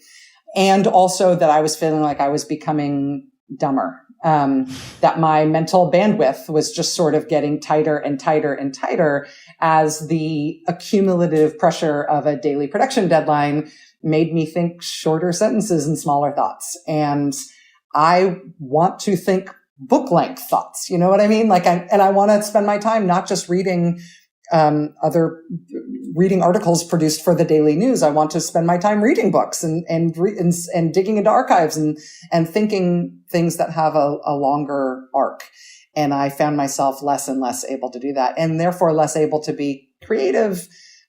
and also that I was feeling like I was becoming dumber. That my mental bandwidth was just sort of getting tighter and tighter and tighter as the accumulative pressure of a daily production deadline made me think shorter sentences and smaller thoughts. And I want to think book length thoughts. You know what I mean? I want to spend my time not just reading reading articles produced for the Daily News. I want to spend my time reading books and digging into archives and thinking things that have a longer arc. And I found myself less and less able to do that, and therefore less able to be creative.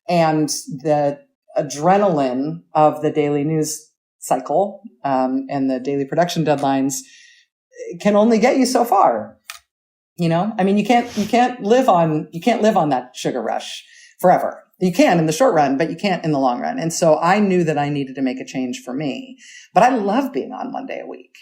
And the adrenaline of the daily news cycle and the daily production deadlines can only get you so far. You can't live on that sugar rush forever. You can in the short run, but you can't in the long run. And so I knew that I needed to make a change for me, but I love being on one day a week.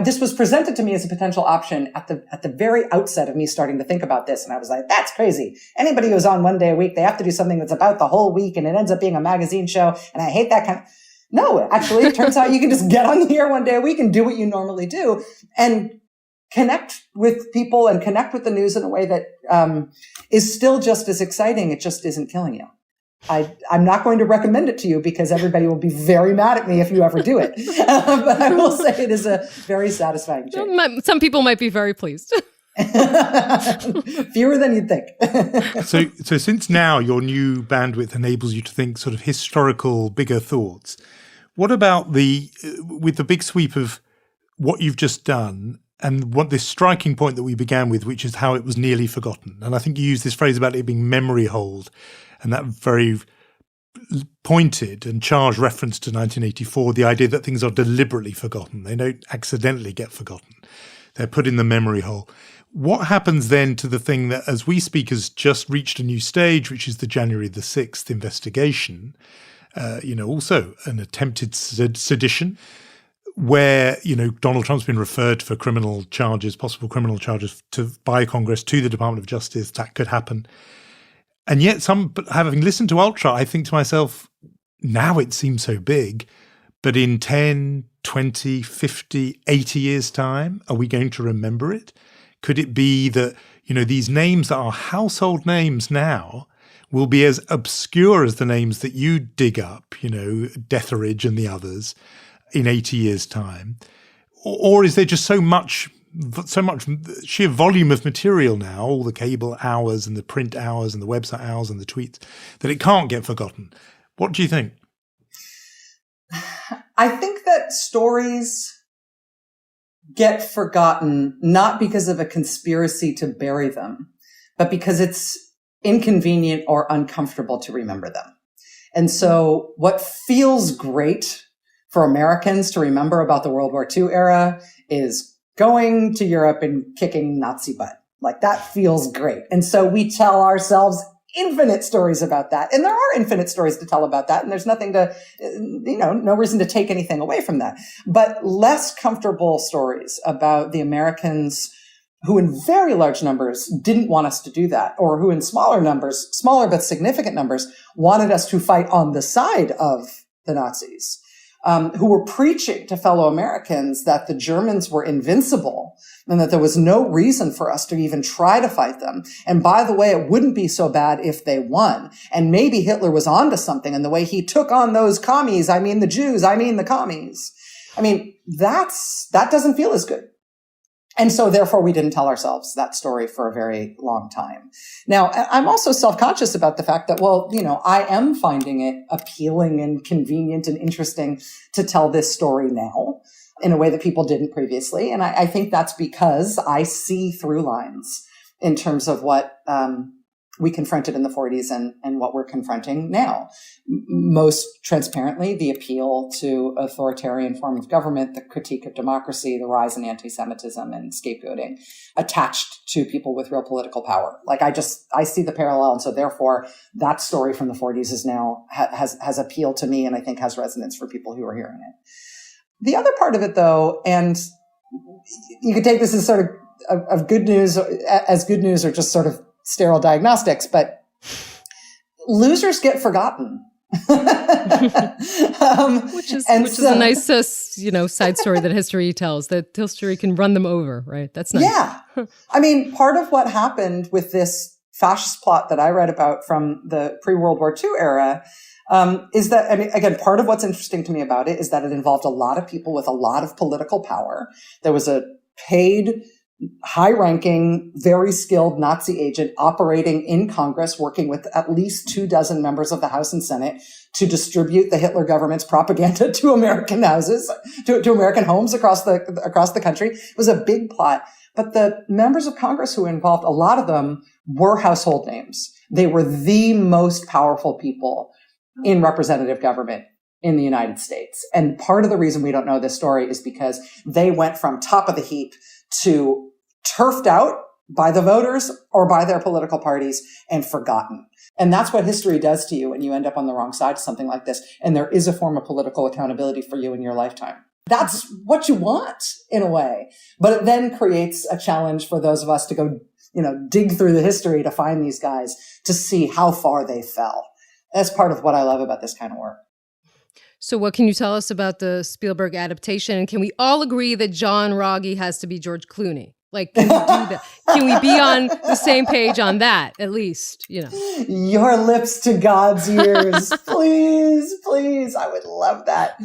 This was presented to me as a potential option at the very outset of me starting to think about this. And I was like, that's crazy. Anybody who's on one day a week, they have to do something that's about the whole week, and it ends up being a magazine show. And I hate that kind of. No, actually, it turns out you can just get on the air one day a week and do what you normally do and connect with people and connect with the news in a way that is still just as exciting. It just isn't killing you. I'm not going to recommend it to you because everybody will be very mad at me if you ever do it. But I will say it is a very satisfying change. Some people might be very pleased. Fewer than you'd think. So since now your new bandwidth enables you to think sort of historical, bigger thoughts, what about with the big sweep of what you've just done and what this striking point that we began with, which is how it was nearly forgotten? And I think you used this phrase about it being memory hold, and that very pointed and charged reference to 1984, the idea that things are deliberately forgotten. They don't accidentally get forgotten. They're put in the memory hole. What happens then to the thing that, as we speak, has just reached a new stage, which is the January the 6th investigation? also an attempted sedition, where, Donald Trump's been referred for possible criminal charges by Congress to the Department of Justice. That could happen. And yet but having listened to Ultra, I think to myself, now it seems so big, but in 10, 20, 50, 80 years' time, are we going to remember it? Could it be that, these names that are household names now will be as obscure as the names that you dig up, Deatheridge and the others, in 80 years' time? Or is there just so much sheer volume of material now, all the cable hours and the print hours and the website hours and the tweets, that it can't get forgotten? What do you think? I think that stories get forgotten not because of a conspiracy to bury them, but because it's inconvenient or uncomfortable to remember them. And so what feels great for Americans to remember about the World War II era is going to Europe and kicking Nazi butt. Like, that feels great. And so we tell ourselves infinite stories about that. And there are infinite stories to tell about that. And there's nothing to, no reason to take anything away from that. But less comfortable stories about the Americans who in very large numbers didn't want us to do that, or who in smaller but significant numbers, wanted us to fight on the side of the Nazis, who were preaching to fellow Americans that the Germans were invincible and that there was no reason for us to even try to fight them. And by the way, it wouldn't be so bad if they won. And maybe Hitler was onto something in the way he took on those commies. I mean, the Jews, I mean, the commies. I mean, that doesn't feel as good. And so therefore we didn't tell ourselves that story for a very long time. Now, I'm also self-conscious about the fact that, I am finding it appealing and convenient and interesting to tell this story now in a way that people didn't previously. And I think that's because I see through lines in terms of what we confronted in the 40s and what we're confronting now. Most transparently, the appeal to authoritarian form of government, the critique of democracy, the rise in anti-Semitism and scapegoating attached to people with real political power. Like, I see the parallel. And so therefore that story from the 40s is now has appeal to me, and I think has resonance for people who are hearing it. The other part of it, though, and you could take this as sort of good news, or just sort of sterile diagnostics, but losers get forgotten. Which is a nice, side story that history tells, that history can run them over, right? That's nice. Yeah. I mean, part of what happened with this fascist plot that I read about from the pre-World War II era is that, again, part of what's interesting to me about it is that it involved a lot of people with a lot of political power. There was a paid, high-ranking, very skilled Nazi agent operating in Congress, working with at least 24 members of the House and Senate to distribute the Hitler government's propaganda to American houses, to American homes across the country. It was a big plot. But the members of Congress who were involved, a lot of them were household names. They were the most powerful people in representative government in the United States. And part of the reason we don't know this story is because they went from top of the heap to turfed out by the voters or by their political parties and forgotten. And that's what history does to you when you end up on the wrong side of something like this. And there is a form of political accountability for you in your lifetime. That's what you want, in a way. But it then creates a challenge for those of us to go, dig through the history to find these guys, to see how far they fell. That's part of what I love about this kind of work. So what can you tell us about the Spielberg adaptation? And can we all agree that John Rogge has to be George Clooney? Like, can we do that? Can we be on the same page on that, at least, Your lips to God's ears. Please, please. I would love that.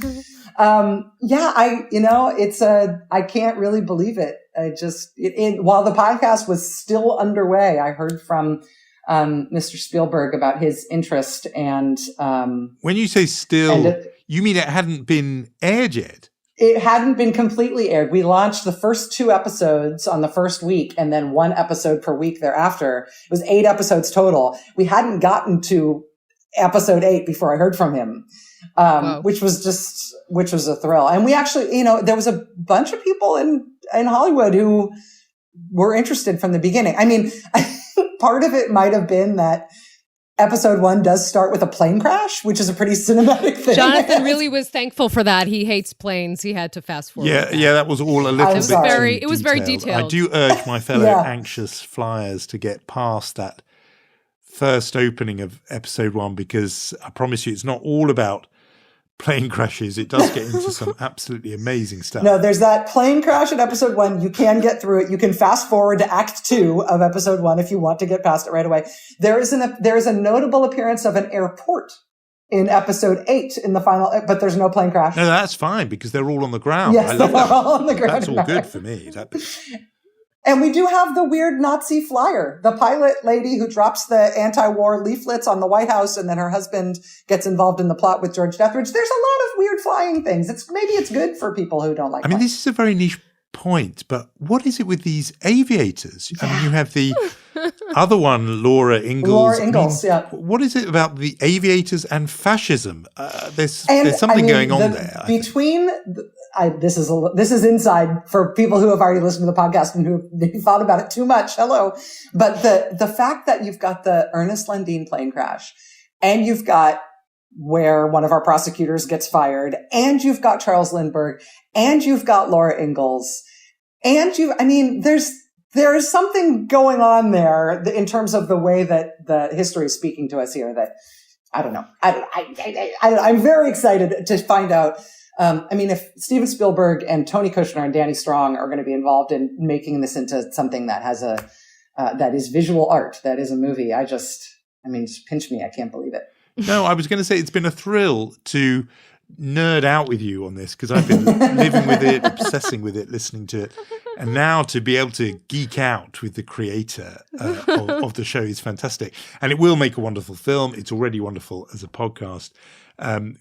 I can't really believe it. While the podcast was still underway, I heard from Mr. Spielberg about his interest and when you say still, you mean it hadn't been aired yet? It hadn't been completely aired. We launched the first 2 episodes on the first week and then 1 episode per week thereafter. It was 8 episodes total. We hadn't gotten to episode 8 before I heard from him, which was a thrill. And we actually, there was a bunch of people in Hollywood who were interested from the beginning. I mean, part of it might have been that episode 1 does start with a plane crash, which is a pretty cinematic thing. Jonathan really was thankful for that. He hates planes. He had to fast forward. Yeah, that was all a little bit It was very detailed. I do urge my fellow anxious flyers to get past that first opening of episode 1, because I promise you it's not all about plane crashes. It does get into some absolutely amazing stuff. No, there's that plane crash in episode 1. You can get through it. You can fast forward to act 2 of episode 1 if you want to get past it right away. There is a notable appearance of an airport in episode 8 in the final, but there's no plane crash. No, that's fine because they're all on the ground. Yes, I love they're that. all on the ground. That's all good for me. And we do have the weird Nazi flyer, the pilot lady who drops the anti-war leaflets on the White House, and then her husband gets involved in the plot with George Deathridge. There's a lot of weird flying things. Maybe it's good for people who don't like I mean, planes. this is a very niche point, but what is it with these aviators? I mean, you have the other one, Laura Ingalls. What is it about the aviators and fascism? There's something going on there. This is inside for people who have already listened to the podcast and who thought about it too much. Hello. But the fact that you've got the Ernest Landine plane crash, and you've got where one of our prosecutors gets fired, and you've got Charles Lindbergh, and you've got Laura Ingalls, and there is something going on there in terms of the way that the history is speaking to us here that, I don't know. I'm very excited to find out. If Steven Spielberg and Tony Kushner and Danny Strong are going to be involved in making this into something that has that is visual art, that is a movie, just pinch me. I can't believe it. No, I was going to say it's been a thrill to nerd out with you on this because I've been living with it, obsessing with it, listening to it. And now to be able to geek out with the creator of the show is fantastic. And it will make a wonderful film. It's already wonderful as a podcast.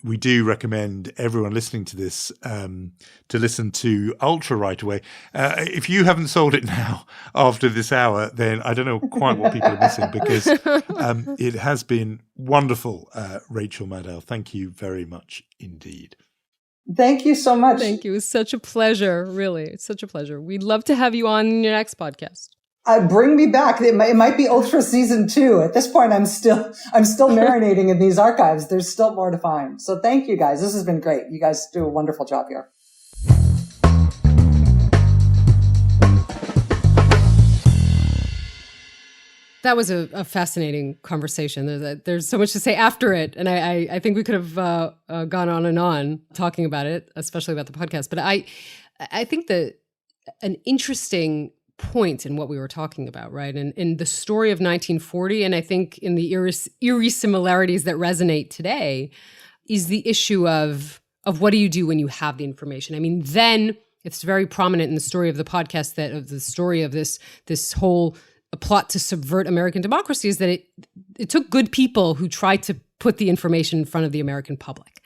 We do recommend everyone listening to this to listen to Ultra right away. If you haven't sold it now after this hour, then I don't know quite what people are missing because it has been wonderful, Rachel Maddow. Thank you very much indeed. Thank you so much. Thank you. It's such a pleasure. Really, it's such a pleasure. We'd love to have you on your next podcast. Bring me back. It might be Ultra season 2. At this point, I'm still marinating in these archives. There's still more to find. So thank you guys. This has been great. You guys do a wonderful job here. That was a fascinating conversation. There's so much to say after it. And I think we could have gone on and on talking about it, especially about the podcast. But I think that an interesting point in what we were talking about, right? And in the story of 1940, and I think in the eerie similarities that resonate today, is the issue of what do you do when you have the information? I mean, then it's very prominent in the story of the podcast the story of this whole plot to subvert American democracy is that it took good people who tried to put the information in front of the American public.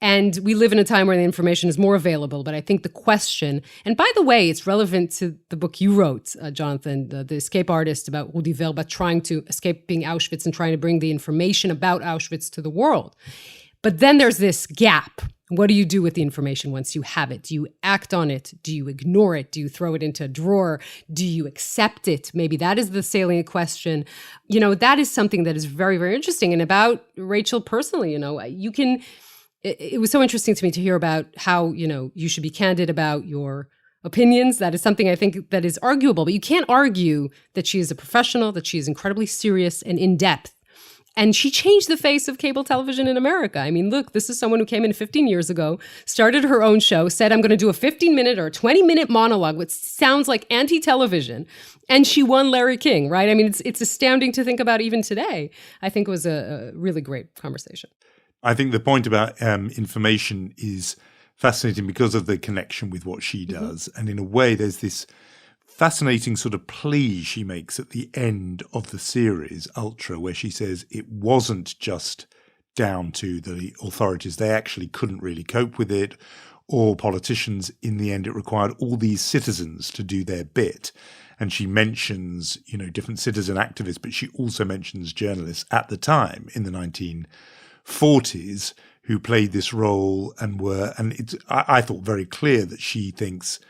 And we live in a time where the information is more available. But I think the question, and by the way, it's relevant to the book you wrote, Jonathan, the escape artist about Rudi Verba trying to escape being Auschwitz and trying to bring the information about Auschwitz to the world. But then there's this gap. What do you do with the information once you have it? Do you act on it? Do you ignore it? Do you throw it into a drawer? Do you accept it? Maybe that is the salient question. That is something that is very, very interesting. And about Rachel personally, it was so interesting to me to hear about how, you should be candid about your opinions. That is something I think that is arguable, but you can't argue that she is a professional, that she is incredibly serious and in-depth. And she changed the face of cable television in America. I mean, look, this is someone who came in 15 years ago, started her own show, said, I'm going to do a 15-minute or a 20-minute monologue, which sounds like anti-television. And she won Larry King, right? I mean, it's astounding to think about even today. I think it was a really great conversation. I think the point about information is fascinating because of the connection with what she does. Mm-hmm. And in a way, there's this fascinating sort of plea she makes at the end of the series, Ultra, where she says it wasn't just down to the authorities. They actually couldn't really cope with it, or politicians. In the end, it required all these citizens to do their bit. And she mentions, different citizen activists, but she also mentions journalists at the time in the 1940s who played this role I thought very clear that she thinks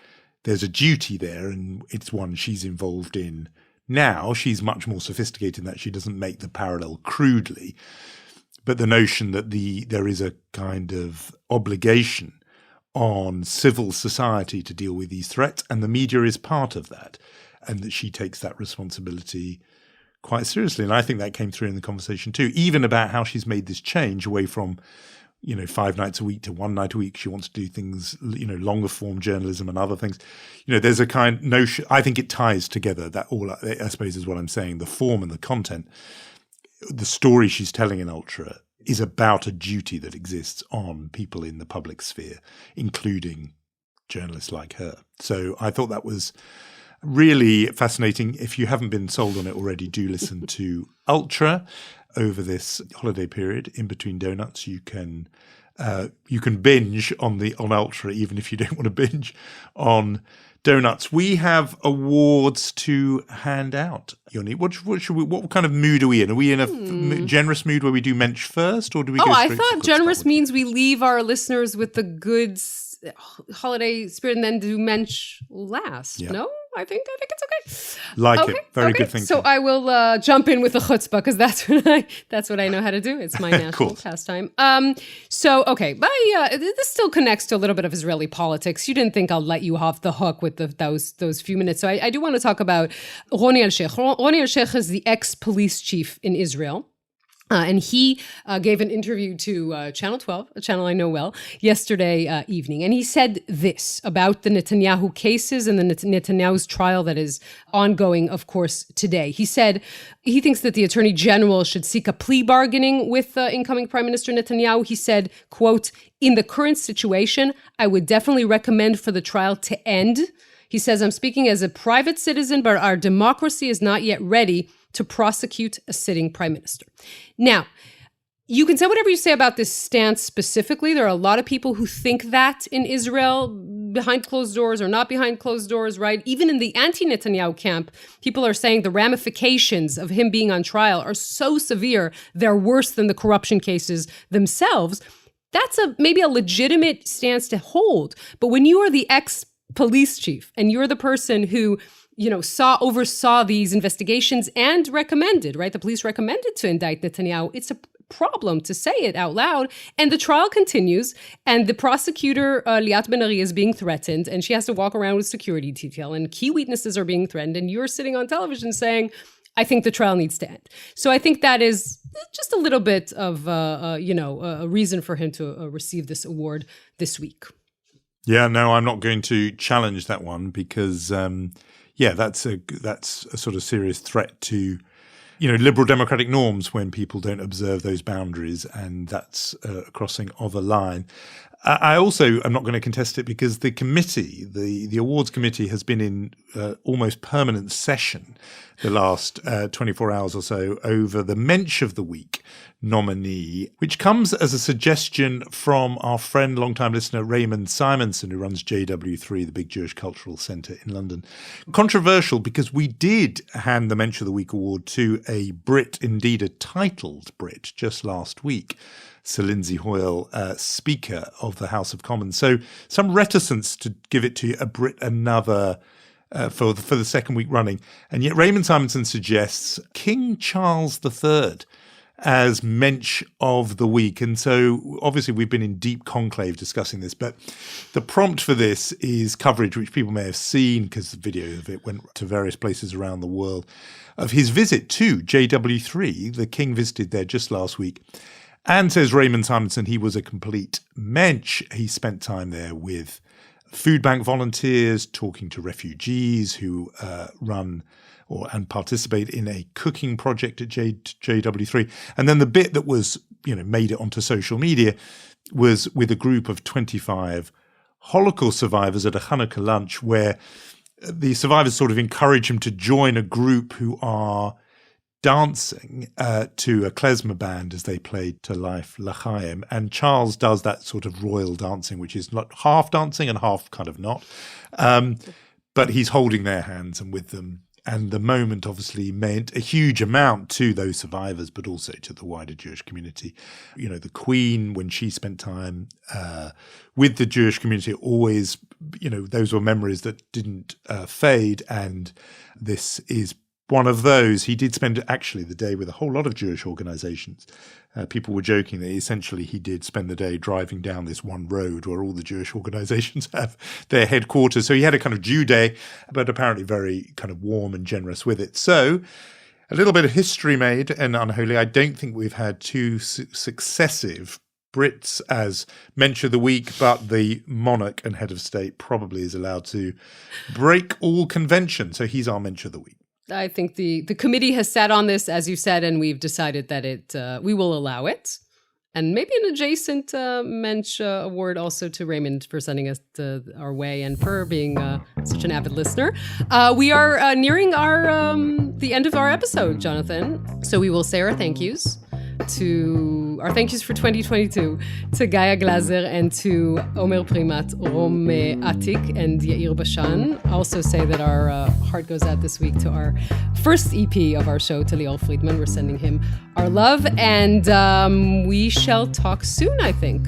there's a duty there, and it's one she's involved in Now she's much more sophisticated in that she doesn't make the parallel crudely, but the notion that there is a kind of obligation on civil society to deal with these threats, and the media is part of that, and that she takes that responsibility quite seriously. And I think that came through in the conversation too, even about how she's made this change away from 5 nights a week to 1 night a week. She wants to do things, longer form journalism and other things. There's a kind notion, I think it ties together that all, I suppose is what I'm saying, the form and the content. The story she's telling in Ultra is about a duty that exists on people in the public sphere, including journalists like her. So I thought that was really fascinating. If you haven't been sold on it already, do listen to Ultra over this holiday period. In between donuts, you can binge on Ultra, even if you don't want to binge on donuts. We have awards to hand out. Yoni, what kind of mood are we in? Are we in a generous mood where we do Mensch first, or do we? Go I straight thought to generous Chutzpah? means we leave our listeners with the good holiday spirit and then do Mensch last. Yeah. No, I think it's okay. Like it. Very good thinking. So I will jump in with the chutzpah because that's what I know how to do. It's my national pastime. But this still connects to a little bit of Israeli politics. You didn't think I'll let you off the hook with those few minutes. So I do want to talk about Roni al-Sheikh. Roni al-Sheikh is the ex-police chief in Israel. And he gave an interview to Channel 12, a channel I know well, yesterday evening. And he said this about the Netanyahu cases and the Netanyahu's trial that is ongoing, of course, today. He said he thinks that the Attorney General should seek a plea bargaining with incoming Prime Minister Netanyahu. He said, quote, "In the current situation, I would definitely recommend for the trial to end." He says, "I'm speaking as a private citizen, but our democracy is not yet ready to prosecute a sitting prime minister." Now, you can say whatever you say about this stance specifically. There are a lot of people who think that in Israel, behind closed doors or not behind closed doors, right? Even in the anti-Netanyahu camp, people are saying the ramifications of him being on trial are so severe, they're worse than the corruption cases themselves. That's maybe a legitimate stance to hold. But when you are the ex-police chief and you're the person who oversaw these investigations and recommended, right? The police recommended to indict Netanyahu. It's a problem to say it out loud. And the trial continues. And the prosecutor, Liat Ben-Ari, is being threatened. And she has to walk around with security detail. And key witnesses are being threatened. And you're sitting on television saying, I think the trial needs to end. So I think that is just a little bit of, a reason for him to receive this award this week. Yeah, no, I'm not going to challenge that one because... that's a sort of serious threat to, liberal democratic norms when people don't observe those boundaries, and that's a crossing of a line. I also am not going to contest it because the committee, the awards committee, has been in almost permanent session the last 24 hours or so over the Mensch of the Week nominee, which comes as a suggestion from our friend, long-time listener, Raymond Simonson, who runs JW3, the big Jewish cultural centre in London. Controversial because we did hand the Mensch of the Week award to a Brit, indeed a titled Brit, just last week. Sir Lindsay Hoyle, Speaker of the House of Commons. So some reticence to give it to a Brit another for the second week running. And yet Raymond Simonson suggests King Charles III as Mensch of the Week. And so obviously we've been in deep conclave discussing this, but the prompt for this is coverage, which people may have seen because the video of it went to various places around the world, of his visit to JW3. The King visited there just last week. And says Raymond Simonson, he was a complete mensch. He spent time there with food bank volunteers, talking to refugees who run and participate in a cooking project at JW3. And then the bit that was, made it onto social media was with a group of 25 Holocaust survivors at a Hanukkah lunch where the survivors sort of encourage him to join a group who are dancing to a klezmer band as they played To Life L'chaim. And Charles does that sort of royal dancing, which is not half dancing and half kind of not. But he's holding their hands and with them. And the moment obviously meant a huge amount to those survivors, but also to the wider Jewish community. The Queen, when she spent time with the Jewish community, always, those were memories that didn't fade. And this is one of those. He did spend actually the day with a whole lot of Jewish organizations. People were joking that essentially he did spend the day driving down this one road where all the Jewish organizations have their headquarters. So he had a kind of Jew day, but apparently very kind of warm and generous with it. So a little bit of history made and unholy. I don't think we've had two successive Brits as Mensch of the Week, but the monarch and head of state probably is allowed to break all convention. So he's our Mensch of the Week. I think the committee has sat on this, as you said, and we've decided that we will allow it. And maybe an adjacent Mensch award also to Raymond for sending us our way and for being such an avid listener. We are nearing the end of our episode, Jonathan. So we will say our thank yous for 2022 to Gaia Glaser and to Omer Primat, Rom Atik, and Yair Bashan. Also say that our heart goes out this week to our first EP of our show, to Lior Friedman. We're sending him our love, and we shall talk soon, I think.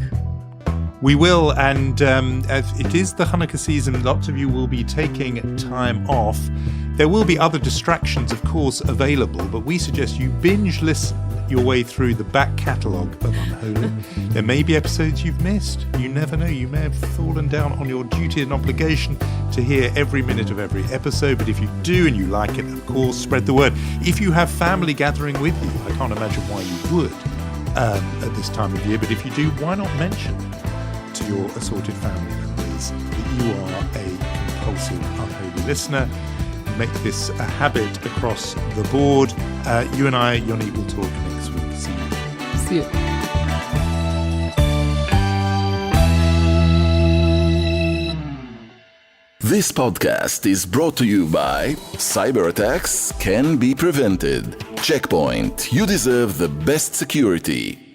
We will, and as it is the Hanukkah season, lots of you will be taking time off. There will be other distractions, of course, available, but we suggest you binge listen your way through the back catalogue of Unholy. There may be episodes you've missed. You never know. You may have fallen down on your duty and obligation to hear every minute of every episode, but if you do and you like it, of course, spread the word. If you have family gathering with you, I can't imagine why you would at this time of year, but if you do, why not mention to your assorted family members that you are a compulsive Unholy listener. Make this a habit across the board. You and I, Yoni, will talk next week. See you. See you. This podcast is brought to you by Cyber attacks can be prevented. Checkpoint. You deserve the best security.